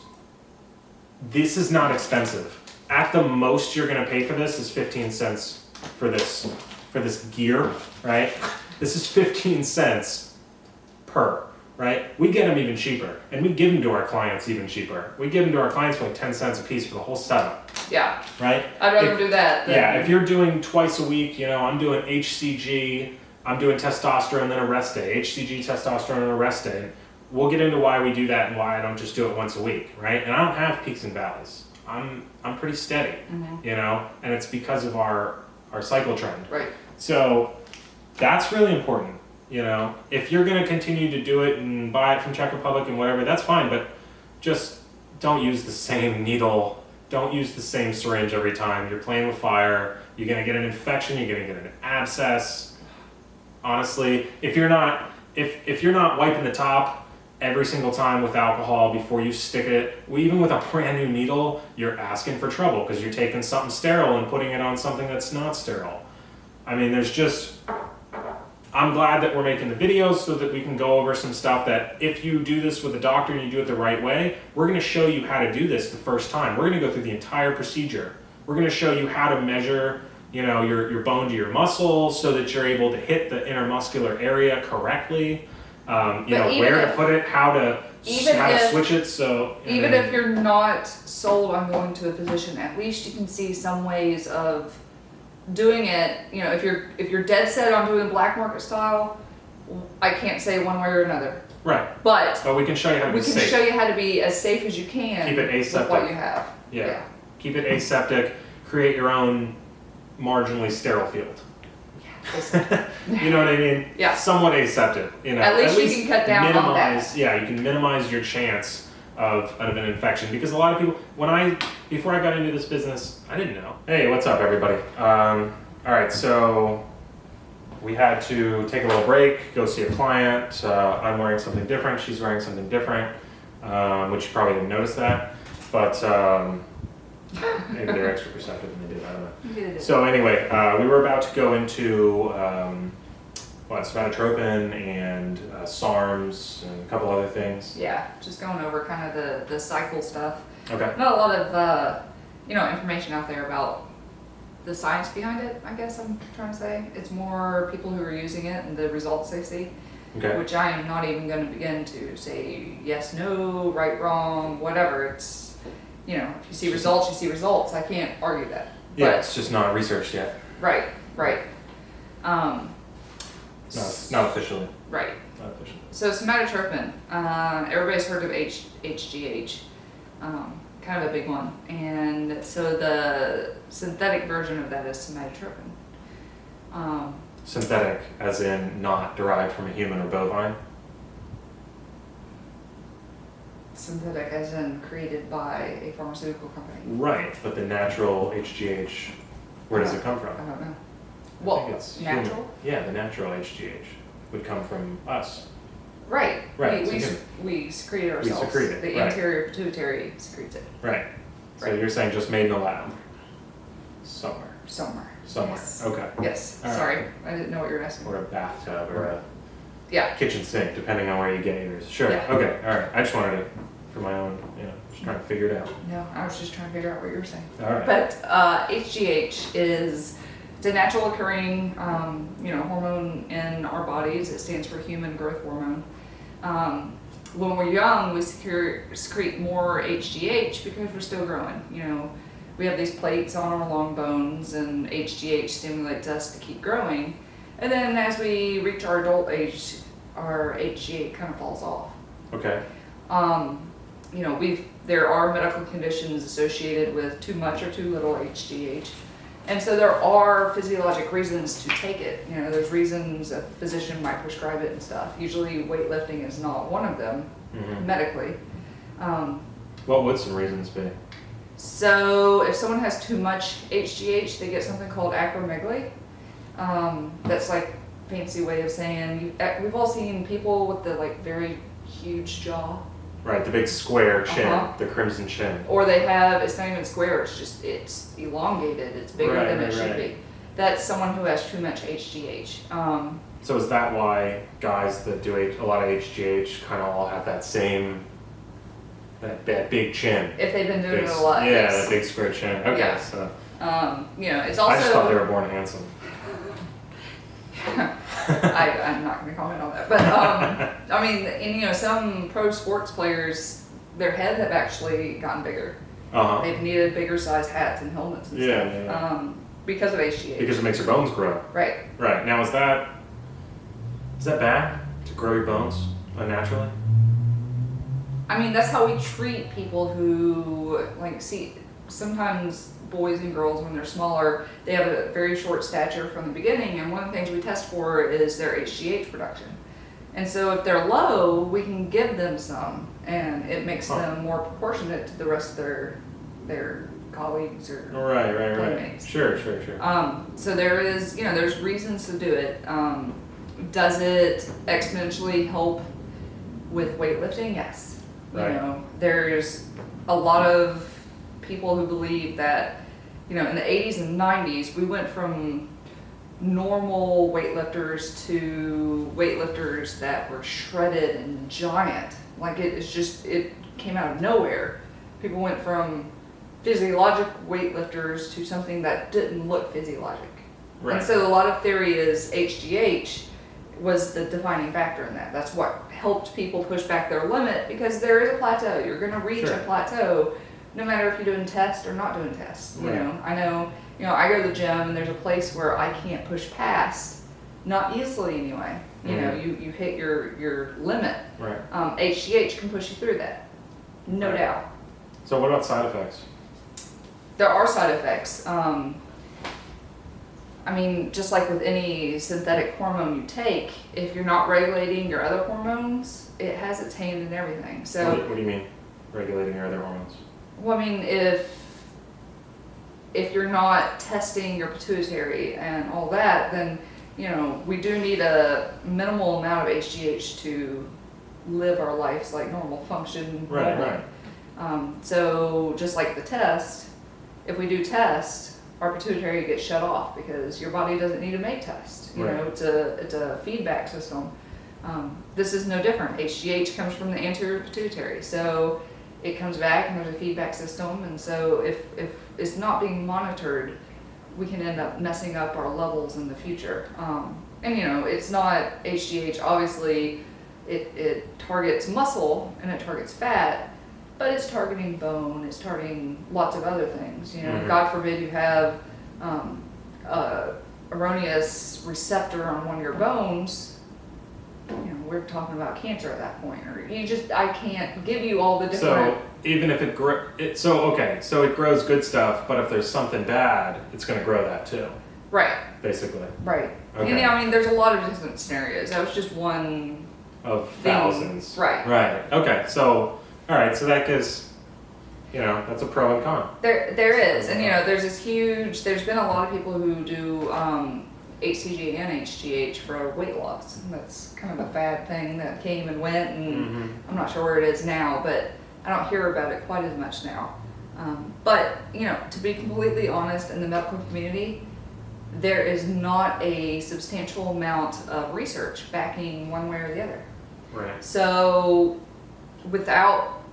This is not expensive. At the most you're going to pay for this is 15 cents for this gear, right? This is 15 cents per, right? We get them even cheaper, and we give them to our clients even cheaper. We give them to our clients for like 10 cents a piece for the whole setup, Yeah. right? I'd rather do that. Than, Yeah, if you're doing twice a week, you know, I'm doing HCG, I'm doing testosterone, then a rest day. HCG, testosterone, and a rest day. We'll get into why we do that and why I don't just do it once a week, right? And I don't have peaks and valleys. I'm pretty steady, you know, and it's because of our cycle trend. Right. So that's really important, you know. If you're going to continue to do it and buy it from Czech Republic and whatever, that's fine, but just don't use the same needle. Don't use the same syringe every time. You're playing with fire. You're going to get an infection. You're going to get an abscess. Honestly, if you're not wiping the top every single time with alcohol before you stick it, even with a brand new needle, you're asking for trouble because you're taking something sterile and putting it on something that's not sterile. I mean, I'm glad that we're making the videos so that we can go over some stuff that if you do this with a doctor and you do it the right way, we're going to show you how to do this the first time. We're going to go through the entire procedure. We're going to show you how to measure, you know, your bone to your muscle so that you're able to hit the intermuscular area correctly. You know, where to put it, how to switch it. So even if you're not sold on going to a physician, at least you can see some ways of doing it. You know, if you're dead set on doing black market style, I can't say one way or another. Right. But we can show you how to be safe. We can show you how to be as safe as you can. Keep it aseptic. With what you have. Yeah. Keep it aseptic. Create your own marginally sterile field. You know what I mean? Yeah. Somewhat aseptic. You know. At least you can cut down on that. Yeah, you can minimize your chance of an infection because a lot of people, before I got into this business, I didn't know. Hey, what's up, everybody? All right, so we had to take a little break, go see a client. I'm wearing something different. She's wearing something different, which you probably didn't notice that, but. Maybe they're extra perceptive and they did, I don't know. So anyway, we were about to go into somatotropin and SARMs and a couple other things. Yeah, just going over kind of the cycle stuff. Okay. Not a lot of information out there about the science behind it, I guess I'm trying to say. It's more people who are using it and the results they see. Okay. Which I am not even going to begin to say yes, no, right, wrong, whatever. you know, if you see results, you see results. I can't argue that. Yeah, But- it's just not researched yet. Right, right. Not officially. Right. Not officially. So somatotropin, everybody's heard of HGH, kind of a big one. And so the synthetic version of that is somatotropin. Synthetic, as in not derived from a human or bovine. Synthetic as in created by a pharmaceutical company. Right, but the natural HGH, where does it come from? I don't know. I Well, think it's natural? human. Yeah, the natural HGH would come from us. Right. Right, We so we secrete it ourselves. secrete it, The right. anterior pituitary secretes it Right. So Right. you're saying just made in a lab? Somewhere. somewhere. Somewhere. Yes. Okay. Yes. All right. Sorry, I didn't know what you were asking. Or a bathtub or a Yeah. kitchen sink, depending on where you get yours. Sure. Yeah. Okay. All right. I just wanted to, for my own, just trying to figure it out. No, I was just trying to figure out what you were saying. All right. But HGH is it's a natural occurring, hormone in our bodies. It stands for human growth hormone. When we're young, we secrete more HGH because we're still growing. You know, we have these plates on our long bones, and HGH stimulates us to keep growing. And then as we reach our adult age, our HGH kind of falls off. Okay. There are medical conditions associated with too much or too little HGH. And so there are physiologic reasons to take it. You know, there's reasons a physician might prescribe it and stuff. Usually weightlifting is not one of them, medically. What would some reasons be? So if someone has too much HGH, they get something called acromegaly. That's like a fancy way of saying, we've all seen people with the like very huge jaw. Right, the big square chin, Uh-huh. the crimson chin. Or they have, it's not even square, it's elongated, it's bigger Right, than right, it should right. be. That's someone who has too much HGH. So is that why guys that do a lot of HGH kind of all have that same, that big chin? If they've been doing Big, it a lot. yeah, yes. that big square chin. Okay, Yeah. so It's also. I just thought they were born handsome. I'm not going to comment on that. But, some pro sports players, their heads have actually gotten bigger. Uh-huh. They've needed bigger size hats and helmets and Yeah, stuff. yeah. Because of HGH. Because it makes your bones grow. Right. Right. Now is that bad to grow your bones unnaturally? I mean, that's how we treat people who, sometimes boys and girls, when they're smaller, they have a very short stature from the beginning, and one of the things we test for is their HGH production. And so if they're low, we can give them some, and it makes them more proportionate to the rest of their colleagues or Right. playmates. Sure. So there's reasons to do it. Does it exponentially help with weightlifting? Yes. Right. There's a lot of people who believe that, in the 80s and 90s, we went from normal weightlifters to weightlifters that were shredded and giant. Like it came out of nowhere. People went from physiologic weightlifters to something that didn't look physiologic. Right. And so a lot of theory is HGH was the defining factor in that. That's what helped people push back their limit, because there is a plateau. You're going to reach Sure. a plateau no matter if you're doing tests or not doing tests. Right. I know, I go to the gym and there's a place where I can't push past, not easily anyway. You hit your limit. Right. HGH can push you through that, no Right. doubt. So what about side effects? There are side effects. Just like with any synthetic hormone you take, if you're not regulating your other hormones, it has its hand in everything. So, What do you mean, regulating your other hormones? well, if you're not testing your pituitary and all that, then, we do need a minimal amount of HGH to live our lives like normal, function normally. So just like the test, if we do test, our pituitary gets shut off because your body doesn't need to make tests. It's a feedback system. This is no different. HGH comes from the anterior pituitary, so it comes back and there's a feedback system. And so if it's not being monitored, we can end up messing up our levels in the future. It's not HGH. Obviously, it targets muscle and it targets fat. but it's targeting bone, it's targeting lots of other things. You know, Mhm. God forbid you have erroneous receptor on one of your bones. You know, we're talking about cancer at that point, or I can't give you all the different. So even if it grows good stuff, but if there's something bad, it's going to grow that too, Right, basically. right. Okay. And I mean, there's a lot of different scenarios. That was just one Of thing. thousands. Right. Right. Okay. So, all right. So that gives, that's a pro and con. There is, and there's been a lot of people who do HCG and HGH for weight loss. And that's kind of a fad thing that came and went, and Mhm. I'm not sure where it is now, but I don't hear about it quite as much now. But, to be completely honest, in the medical community, there is not a substantial amount of research backing one way or the other. Right. So, without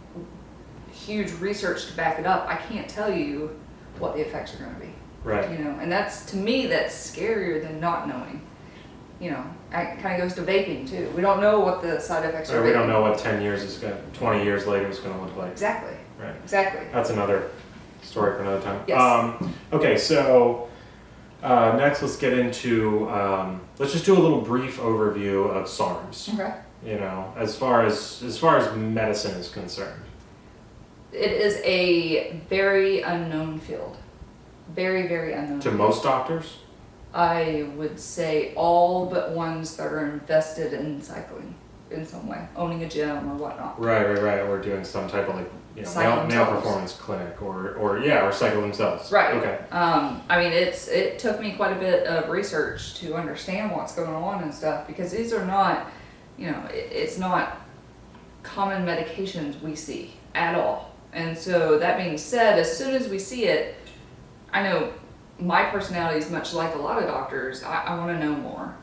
huge research to back it up, I can't tell you what the effects are going to be. Right. And to me, that's scarier than not knowing. It kind of goes to vaping too. We don't know what the side effects are. Or we don't know what 20 years later is going to look like. Exactly. Right. Exactly. That's another story for another time. Yes. Okay, so next let's get into, let's just do a little brief overview of SARMs. Okay. As far as medicine is concerned. It is a very unknown field. Very, very unknown. To most doctors? I would say all but ones that are invested in cycling in some way, owning a gym or whatnot. Right. Or doing some type of Cycle male themselves. performance clinic or cycle themselves. Right. Okay. It took me quite a bit of research to understand what's going on and stuff, because these are not, it's not common medications we see at all. And so that being said, as soon as we see it, I know my personality is much like a lot of doctors. I want to know more.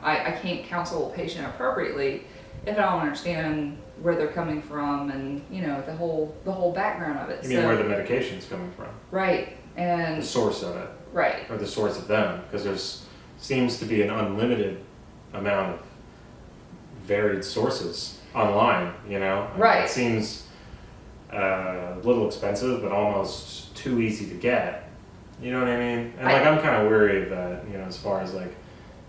I can't counsel a patient appropriately if I don't understand where they're coming from and the whole background of it. You mean where the medication's coming from? Right, and The source of it, right, or the source of them, because there's seems to be an unlimited amount of varied sources online. Right. It seems a little expensive, but almost too easy to get. You know what I mean? And I'm kind of weary of that. As far as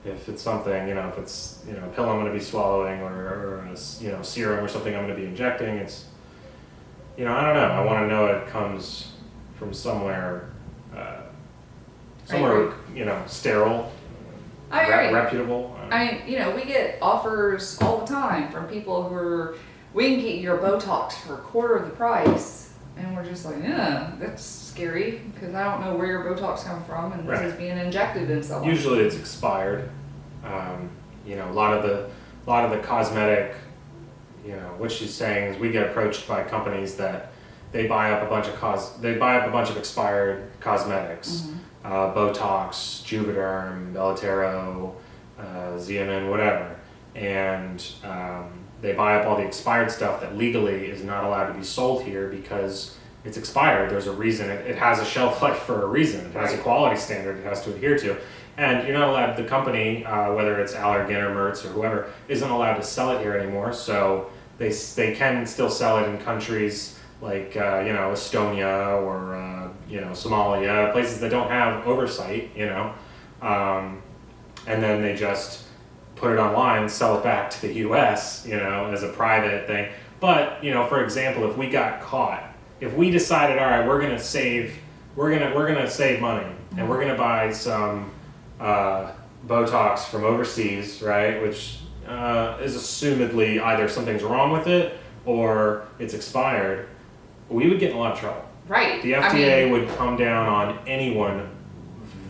if it's something, if it's a pill I'm going to be swallowing or a serum or something I'm going to be injecting, it's I don't know. I want to know it comes from somewhere, sterile, I agree. reputable. We get offers all the time from people we can get your Botox for a quarter of the price, and we're just like, yeah, that's scary because I don't know where your Botox comes from, and this is being injected and so on. Usually it's expired. A lot of the cosmetic, what she's saying is we get approached by companies that they buy up a bunch of expired cosmetics, Botox, Juvederm, Belotero, Xeomin, whatever, and they buy up all the expired stuff that legally is not allowed to be sold here because it's expired. There's a reason. It has a shelf life for a reason. It has a quality standard it has to adhere to. And you're not allowed, the company, whether it's Allergan or Mertz or whoever, isn't allowed to sell it here anymore. So they can still sell it in countries like, Estonia or, Somalia, places that don't have oversight, and then they just put it online, sell it back to the US, as a private thing. But, for example, if we got caught, if we decided, all right, we're gonna save money and we're gonna buy some Botox from overseas, right? Which is assumedly either something's wrong with it or it's expired. We would get in a lot of trouble. Right. The FDA would come down on anyone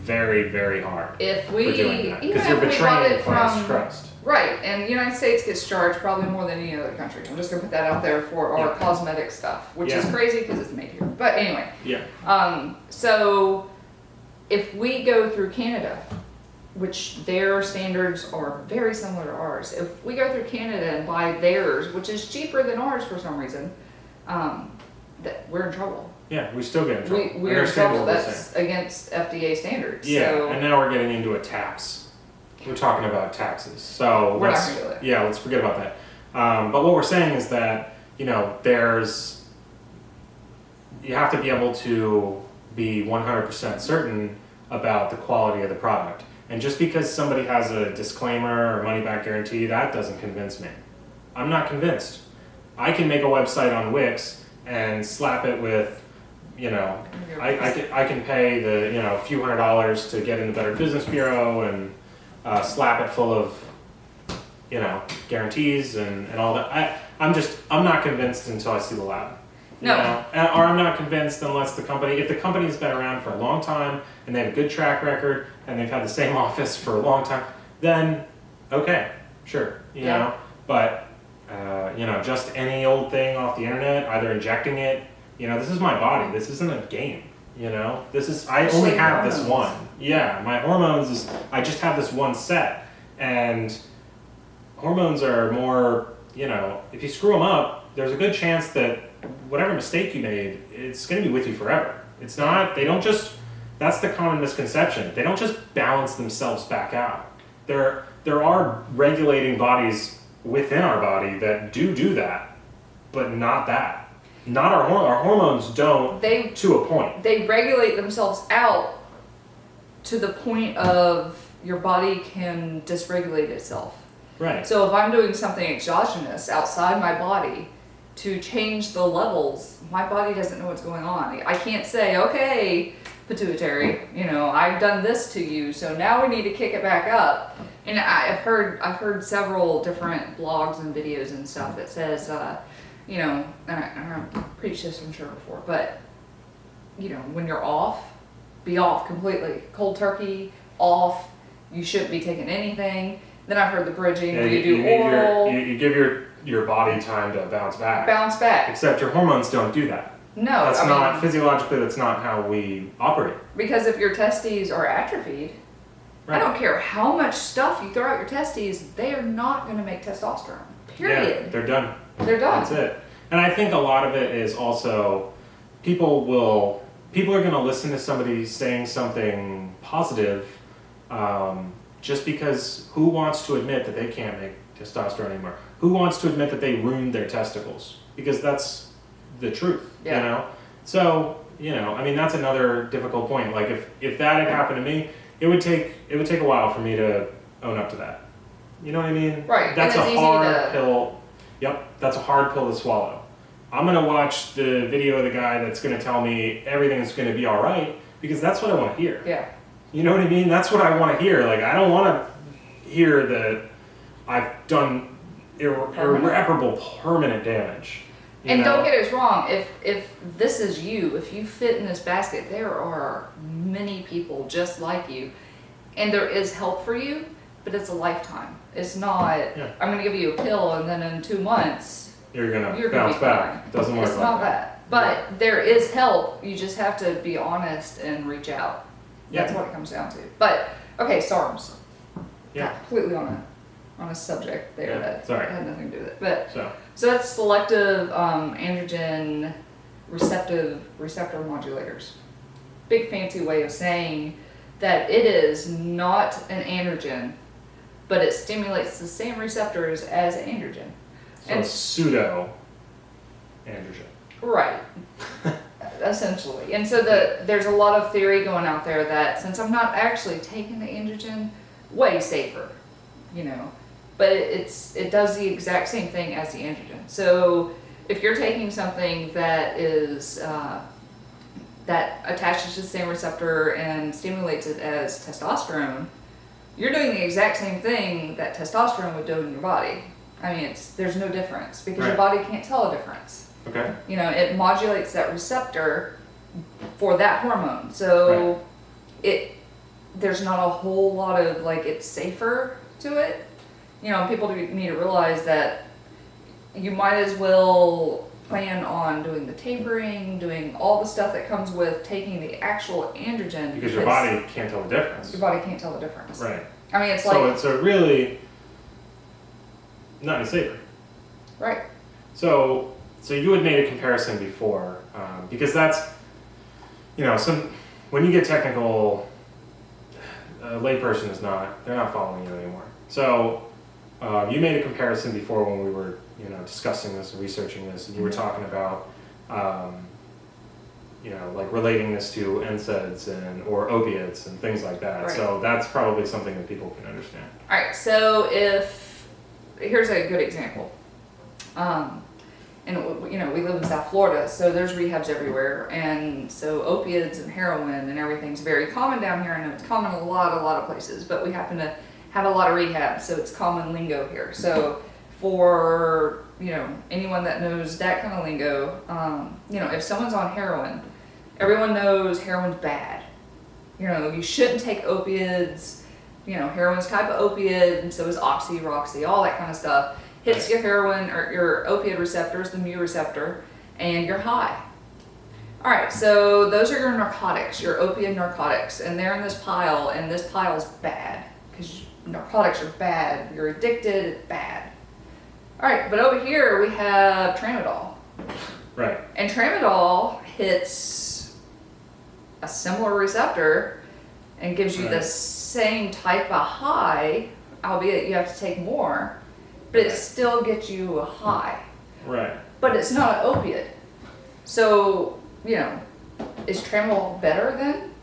very, very hard if we, for doing that because even you're if we bought betraying it class from trust. Right, and the United States gets charged probably more than any other country. I'm just gonna put that out there for our cosmetic stuff, which is crazy because it's made here. But anyway. Yeah. So if we go through Canada, which their standards are very similar to ours, if we go through Canada and buy theirs, which is cheaper than ours for some reason, that we're in trouble. Yeah, we still get in trouble. We're in trouble. That's against FDA standards. Yeah, so and now we're getting into a tax. We're talking about taxes. So we're not gonna do it. Yeah, let's forget about that. But what we're saying is that, there's you have to be able to be 100% certain about the quality of the product. And just because somebody has a disclaimer or money back guarantee, that doesn't convince me. I'm not convinced. I can make a website on Wix and slap it with, you know, I can pay the, you know, a few $100s to get in the Better Business Bureau and slap it full of, you know, guarantees and all that. I'm not convinced until I see the lab. No. You know? Or I'm not convinced unless if the company's been around for a long time and they have a good track record and they've had the same office for a long time, then okay, sure, you know. But you know, just any old thing off the internet, either injecting it, you know, this is my body. This isn't a game. You know, I only have this one. Yeah, my hormones is I just have this one set, and hormones are more. You know, if you screw them up, there's a good chance that whatever mistake you made, it's going to be with you forever. It's not. They don't just. That's the common misconception. They don't just balance themselves back out. There are regulating bodies within our body that do that, but not that. Not our hormones don't. To a point. They regulate themselves out to the point of your body can dysregulate itself. Right. So if I'm doing something exogenous outside my body to change the levels, my body doesn't know what's going on. I can't say, okay, pituitary, you know, I've done this to you, so now we need to kick it back up. And I've heard several different blogs and videos and stuff that says, you know, and I've preached this I'm sure before, but you know, when you're off, be off completely. Cold turkey, off. You shouldn't be taking anything. Then I've heard the bridging where you do oral. You give your body time to bounce back. Bounce back. Except your hormones don't do that. No, that's not physiologically. That's not how we operate. Because if your testes are atrophied, right. I don't care how much stuff you throw out your testes, they are not going to make testosterone. Period. Yeah, they're done. They're done. That's it. And I think a lot of it is also people are going to listen to somebody saying something positive, just because who wants to admit that they can't make testosterone anymore? Who wants to admit that they ruined their testicles? Because that's the truth, you know? So, you know, I mean, that's another difficult point. Like if that had happened to me, it would take a while for me to own up to that. You know what I mean? Right. That's a hard pill. Yep. That's a hard pill to swallow. I'm going to watch the video of the guy that's going to tell me everything's going to be all right because that's what I want to hear. Yeah. You know what I mean? That's what I want to hear. Like, I don't want to hear that I've done irreparable permanent damage. And don't get us wrong, if this is you, if you fit in this basket, there are many people just like you. And there is help for you, but it's a lifetime. It's not, I'm going to give you a pill and then in 2 months, you're going to bounce back. It doesn't work like that. It's not that. But there is help. You just have to be honest and reach out. That's what it comes down to. But, okay, SARMs. Yeah. Completely on a subject there that had nothing to do with it. But so that's selective androgen receptor modulators. Big fancy way of saying that it is not an androgen, but it stimulates the same receptors as androgen. So and pseudo androgen. Right. Essentially. And so there's a lot of theory going out there that since I'm not actually taking the androgen, way safer, you know. But it does the exact same thing as the androgen. So if you're taking something that is that attaches to the same receptor and stimulates it as testosterone, you're doing the exact same thing that testosterone would do in your body. I mean, there's no difference because your body can't tell a difference. Okay. You know, it modulates that receptor for that hormone. So there's not a whole lot of it's safer to it. You know, people need to realize that you might as well plan on doing the tapering, doing all the stuff that comes with taking the actual androgen. Because your body can't tell the difference. Your body can't tell the difference. Right. I mean, it's it's a really not as safer. Right. So you had made a comparison before, because that's, you know, when you get technical, a layperson they're not following you anymore. So you made a comparison before when we were, you know, discussing this and researching this, and you were talking about like relating this to NSAIDs or opiates and things like that. Right. So that's probably something that people can understand. All right, so here's a good example. And we live in South Florida, so there's rehabs everywhere, and so opiates and heroin and everything's very common down here. I know it's common in a lot of places, but we happen to have a lot of rehabs, so it's common lingo here. So for anyone that knows that kind of lingo, if someone's on heroin, everyone knows heroin's bad. You shouldn't take opiates. Heroin's a type of opiate, and so is oxy, roxy, all that kind of stuff. Hits your heroin or your opiate receptors, the mu receptor, and you're high. All right, so those are your narcotics, your opiate narcotics, and they're in this pile, and this pile is bad because narcotics are bad. You're addicted, it's bad. All right, but over here we have tramadol. Right. And tramadol hits a similar receptor and gives you the same type of high, albeit you have to take more, but it still gets you a high. Right. But it's not an opiate. So, is tramadol better then?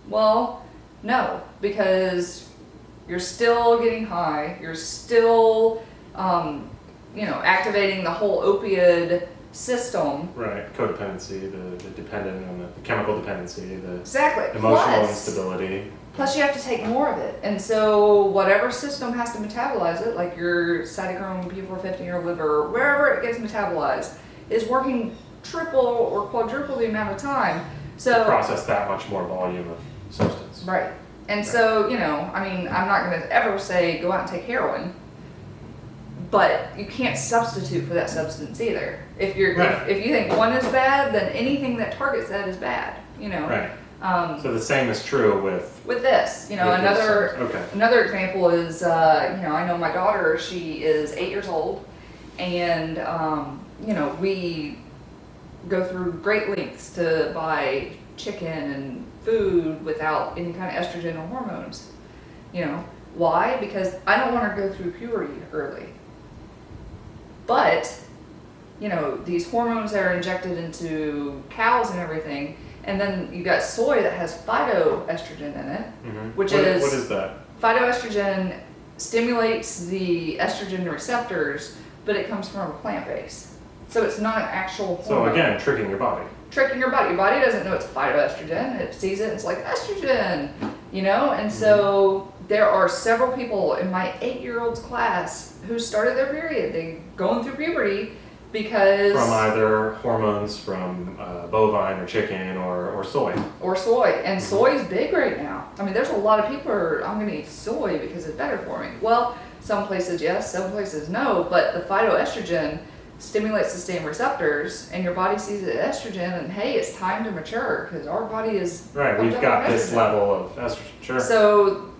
Well, no, because you're still getting high, you're still, activating the whole opioid system. Right, codependency, the dependent on the chemical dependency, the Exactly. emotional instability. Plus you have to take more of it. And so whatever system has to metabolize it, like your cytochrome P450 in your liver, wherever it gets metabolized, is working triple or quadruple the amount of time. So to process that much more volume of substance. Right. And so, I'm not going to ever say go out and take heroin, but you can't substitute for that substance either. If you think one is bad, then anything that targets that is bad, Right. So the same is true with this. Another example is, I know my daughter, she is 8 years old, and, we go through great lengths to buy chicken and food without any kind of estrogen or hormones. Why? Because I don't want her to go through puberty early. But, these hormones that are injected into cows and everything, and then you got soy that has phytoestrogen in it, what is that? Phytoestrogen stimulates the estrogen receptors, but it comes from a plant base. So it's not an actual hormone. So again, tricking your body. Tricking your body. Your body doesn't know it's phytoestrogen. It sees it and it's like estrogen, And so there are several people in my 8-year-old's class who started their period. They going through puberty because from either hormones from bovine or chicken or soy. Or soy. And soy is big right now. There's a lot of people who are, I'm going to eat soy because it's better for me. Well, some places yes, some places no, but the phytoestrogen stimulates the same receptors, and your body sees it as estrogen, and hey, it's time to mature because our body is right. We've got this level of estrogen. Sure. So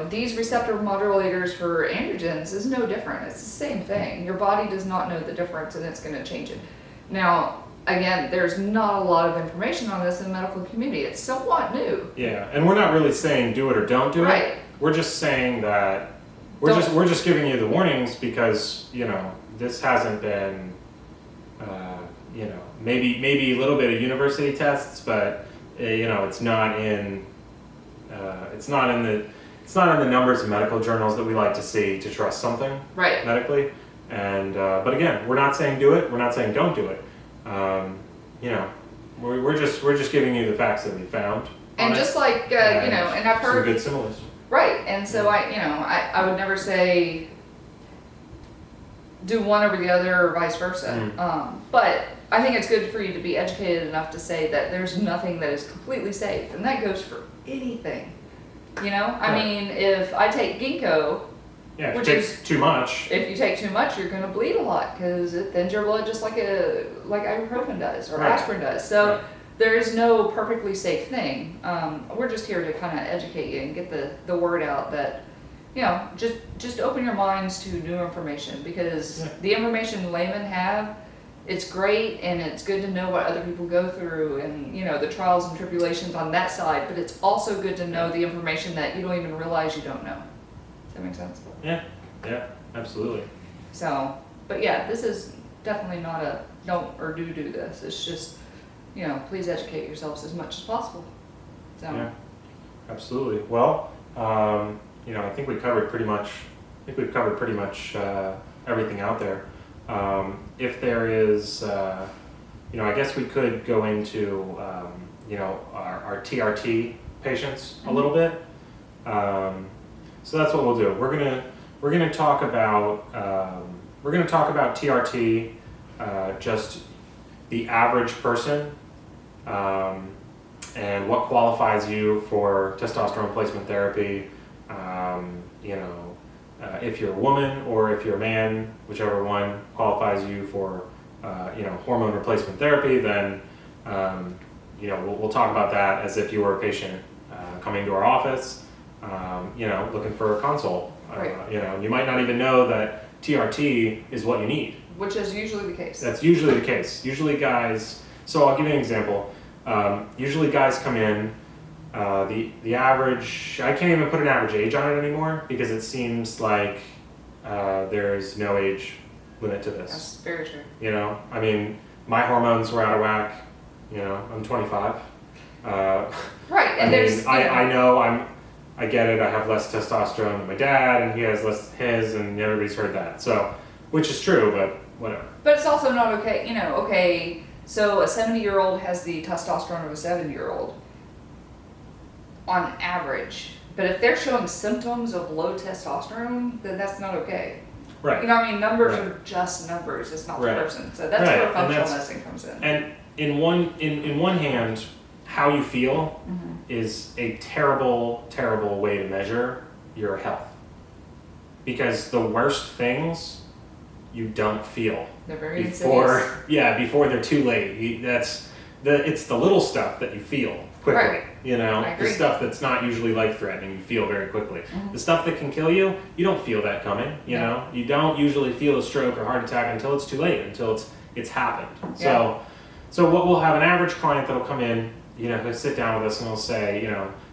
these receptor modulators for androgens is no different. It's the same thing. Your body does not know the difference, and it's going to change it. Now, again, there's not a lot of information on this in the medical community. It's somewhat new. Yeah, and we're not really saying do it or don't do it. We're just saying that we're just giving you the warnings because this hasn't been, maybe a little bit of university tests, but it's not in the numbers of medical journals that we like to see to trust something medically. And but again, we're not saying do it. We're not saying don't do it. We're just giving you the facts that we found. And just like and I've heard some good similes. Right, and so I would never say do one over the other or vice versa. But I think it's good for you to be educated enough to say that there's nothing that is completely safe, and that goes for anything. If I take ginkgo, if you take too much. If you take too much, you're going to bleed a lot because it thins your blood just like ibuprofen does or aspirin does. So there is no perfectly safe thing. We're just here to kind of educate you and get the word out that just open your minds to new information, because the information laymen have, it's great and it's good to know what other people go through and the trials and tribulations on that side, but it's also good to know the information that you don't even realize you don't know. Does that make sense? Yeah, absolutely. So, but yeah, this is definitely not a don't or do this. It's just please educate yourselves as much as possible. So. Yeah, absolutely. Well, I think we covered pretty much. Everything out there. If there is, I guess we could go into, our TRT patients a little bit. So that's what we'll do. We're gonna talk about TRT, just the average person, and what qualifies you for testosterone replacement therapy. If you're a woman or if you're a man, whichever one qualifies you for, hormone replacement therapy, then, we'll talk about that as if you were a patient coming to our office, looking for a consult. Right. You might not even know that TRT is what you need. Which is usually the case. That's usually the case. Usually guys, so I'll give you an example. Usually guys come in, the average, I can't even put an average age on it anymore because it seems like there's no age limit to this. That's very true. I mean, my hormones were out of whack. I'm 25. Right, and I get it. I have less testosterone than my dad, and he has less than his, and everybody's heard that. So, which is true, but whatever. But it's also not okay. So a 70-year-old has the testosterone of a 7-year-old on average. But if they're showing symptoms of low testosterone, then that's not okay. Right. Numbers Right. are just numbers. It's not the Right. person. So that's Right. where functional medicine comes in. And in one hand, how you feel is a terrible, terrible way to measure your health. Because the worst things you don't feel They're very before insidious. before they're too late. It's the little stuff that you feel quickly. Right. I agree. The stuff that's not usually life-threatening, you feel very quickly. The stuff that can kill you, you don't feel that coming. You don't usually feel a stroke or heart attack until it's too late, until it's happened. Yeah. So what we'll have an average client that'll come in, he'll sit down with us and he'll say,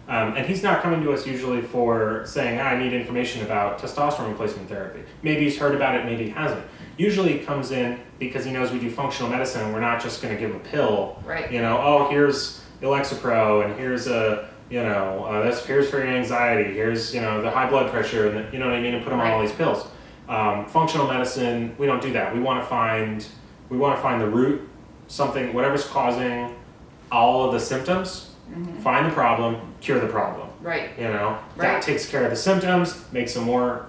and he's not coming to us usually for saying, I need information about testosterone replacement therapy. Maybe he's heard about it, maybe he hasn't. Usually he comes in because he knows we do functional medicine and we're not just going to give him a pill. Right. Here's Lexapro and here's here's for your anxiety, here's, the high blood pressure, and and put him on all these pills. Functional medicine, we don't do that. We want to find the root, something, whatever's causing all of the symptoms, find the problem, cure the problem. Right. That takes care of the symptoms, makes a more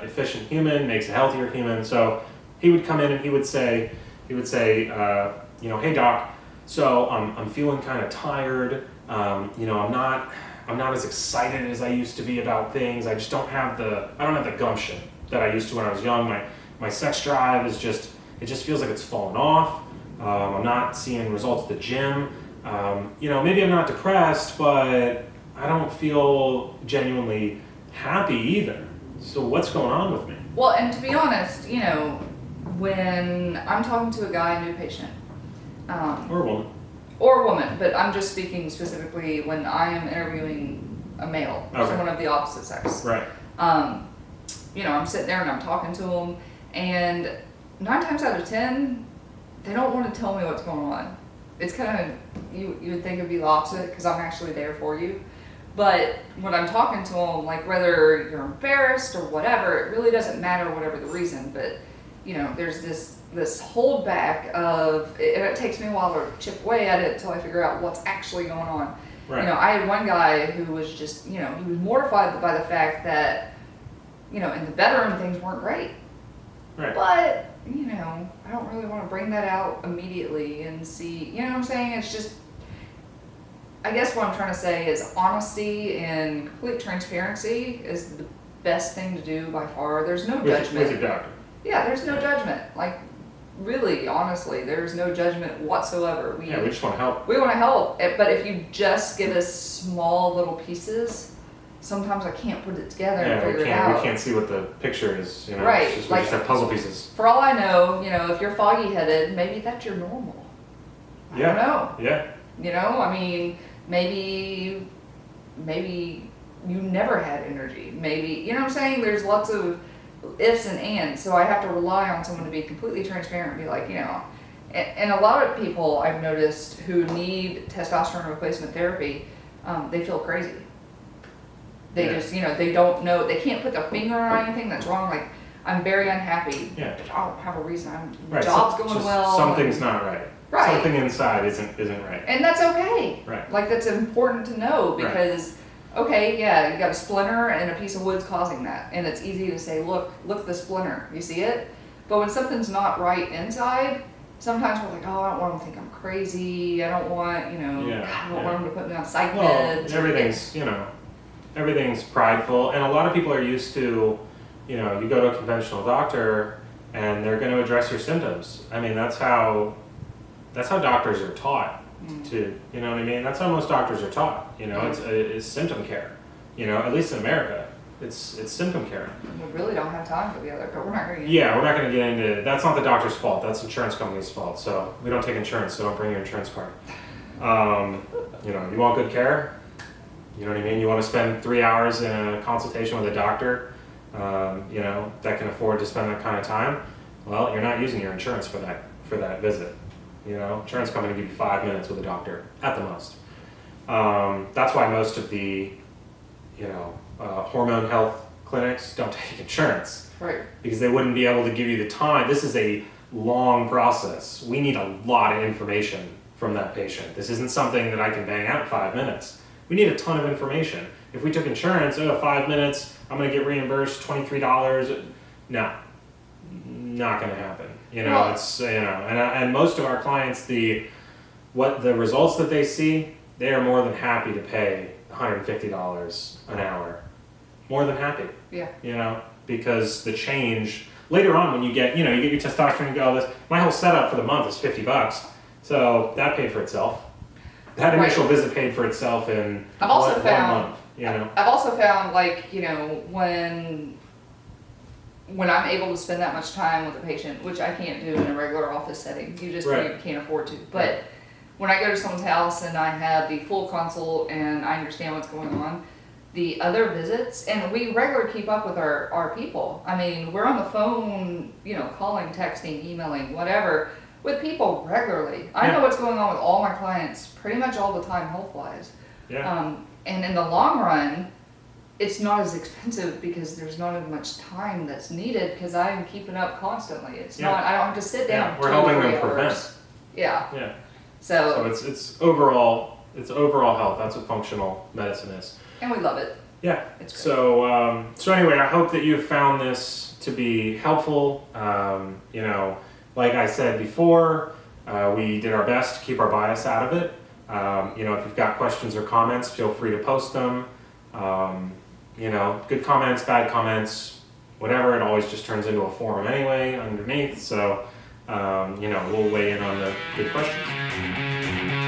efficient human, makes a healthier human. So he would come in and he would say, hey doc, so I'm feeling kind of tired. I'm not as excited as I used to be about things. I just don't have the gumption that I used to when I was young. My sex drive it just feels like it's fallen off. I'm not seeing results at the gym. Maybe I'm not depressed, but I don't feel genuinely happy either. So what's going on with me? Well, and to be honest, when I'm talking to a guy, a new patient, Or a woman. or a woman, but I'm just speaking specifically when I am interviewing a male, someone of the opposite sex. Right. I'm sitting there and I'm talking to them, and 9 times out of 10, they don't want to tell me what's going on. It's kind of, you would think it'd be the opposite because I'm actually there for you. But when I'm talking to them, like whether you're embarrassed or whatever, it really doesn't matter whatever the reason. But, there's this holdback of, and it takes me a while to chip away at it until I figure out what's actually going on. Right. I had one guy who was just, he was mortified by the fact that, in the bedroom things weren't great. Right. But, I don't really want to bring that out immediately and see, what I'm saying? It's just, I guess what I'm trying to say is honesty and complete transparency is the best thing to do by far. There's no judgment. With your doctor. Yeah, there's no judgment. Like, really, honestly, there's no judgment whatsoever. We just want to help. We want to help, but if you just give us small little pieces, sometimes I can't put it together and figure it out. We can't see what the picture is, Right. We just have puzzle pieces. For all I know, if you're foggy-headed, maybe that's your normal. I don't know. Yeah. Maybe you never had energy. Maybe, what I'm saying? There's lots of ifs and ands, so I have to rely on someone to be completely transparent and be like, And a lot of people I've noticed who need testosterone replacement therapy, they feel crazy. They Yeah. just, they don't know, they can't put their finger on anything that's wrong. Like, I'm very unhappy. Yeah. But I don't have a reason. Right. Job's so, going just well. Something's not right. Right. Something inside isn't right. And that's okay. Right. Like, that's important to know because, okay, yeah, you got a splinter and a piece of wood's causing that. And it's easy to say, look at the splinter. You see it? But when something's not right inside, sometimes we're like, oh, I don't want them to think I'm crazy. I don't want, I don't want them to put me on psych meds. Everything's prideful. And a lot of people are used to, you go to a conventional doctor and they're going to address your symptoms. I mean, that's how doctors are taught to, you know what I mean? That's how most doctors are taught, it's symptom care, at least in America, it's symptom care. We really don't have time for the other, but we're not going to Yeah, we're not going to get into, that's not the doctor's fault, that's insurance company's fault, so we don't take insurance, so don't bring your insurance card. You want good care, you know what I mean? You want to spend 3 hours in a consultation with a doctor, that can afford to spend that kind of time, well, you're not using your insurance for that visit. Insurance company give you 5 minutes with a doctor at the most. That's why most of the, hormone health clinics don't take insurance. Right. Because they wouldn't be able to give you the time. This is a long process. We need a lot of information from that patient. This isn't something that I can bang out in 5 minutes. We need a ton of information. If we took insurance, 5 minutes, I'm going to get reimbursed $23. No, not going to happen. And most of our clients, the results that they see, they are more than happy to pay $150 an hour. More than happy. Yeah. Because the change later on when you get your testosterone and go, my whole setup for the month is $50. So that paid for itself. That initial visit paid for itself in I've also one found, month. I've also found when I'm able to spend that much time with a patient, which I can't do in a regular office setting, you just can't afford to. But when I go to someone's house and I have the full consult and I understand what's going on, the other visits, and we regularly keep up with our people. I mean, we're on the phone, calling, texting, emailing, whatever, with people regularly. I know what's going on with all my clients pretty much all the time health-wise. Yeah. And in the long run, it's not as expensive because there's not as much time that's needed because I'm keeping up constantly. It's not, I don't have to sit down. We're helping them 2 or 3 hours. prevent. Yeah. Yeah. So it's overall health. That's what functional medicine is. And we love it. Yeah. It's great. So anyway, I hope that you found this to be helpful. Like I said before, we did our best to keep our bias out of it. If you've got questions or comments, feel free to post them. Good comments, bad comments, whatever. It always just turns into a forum anyway underneath. So, we'll weigh in on the good questions.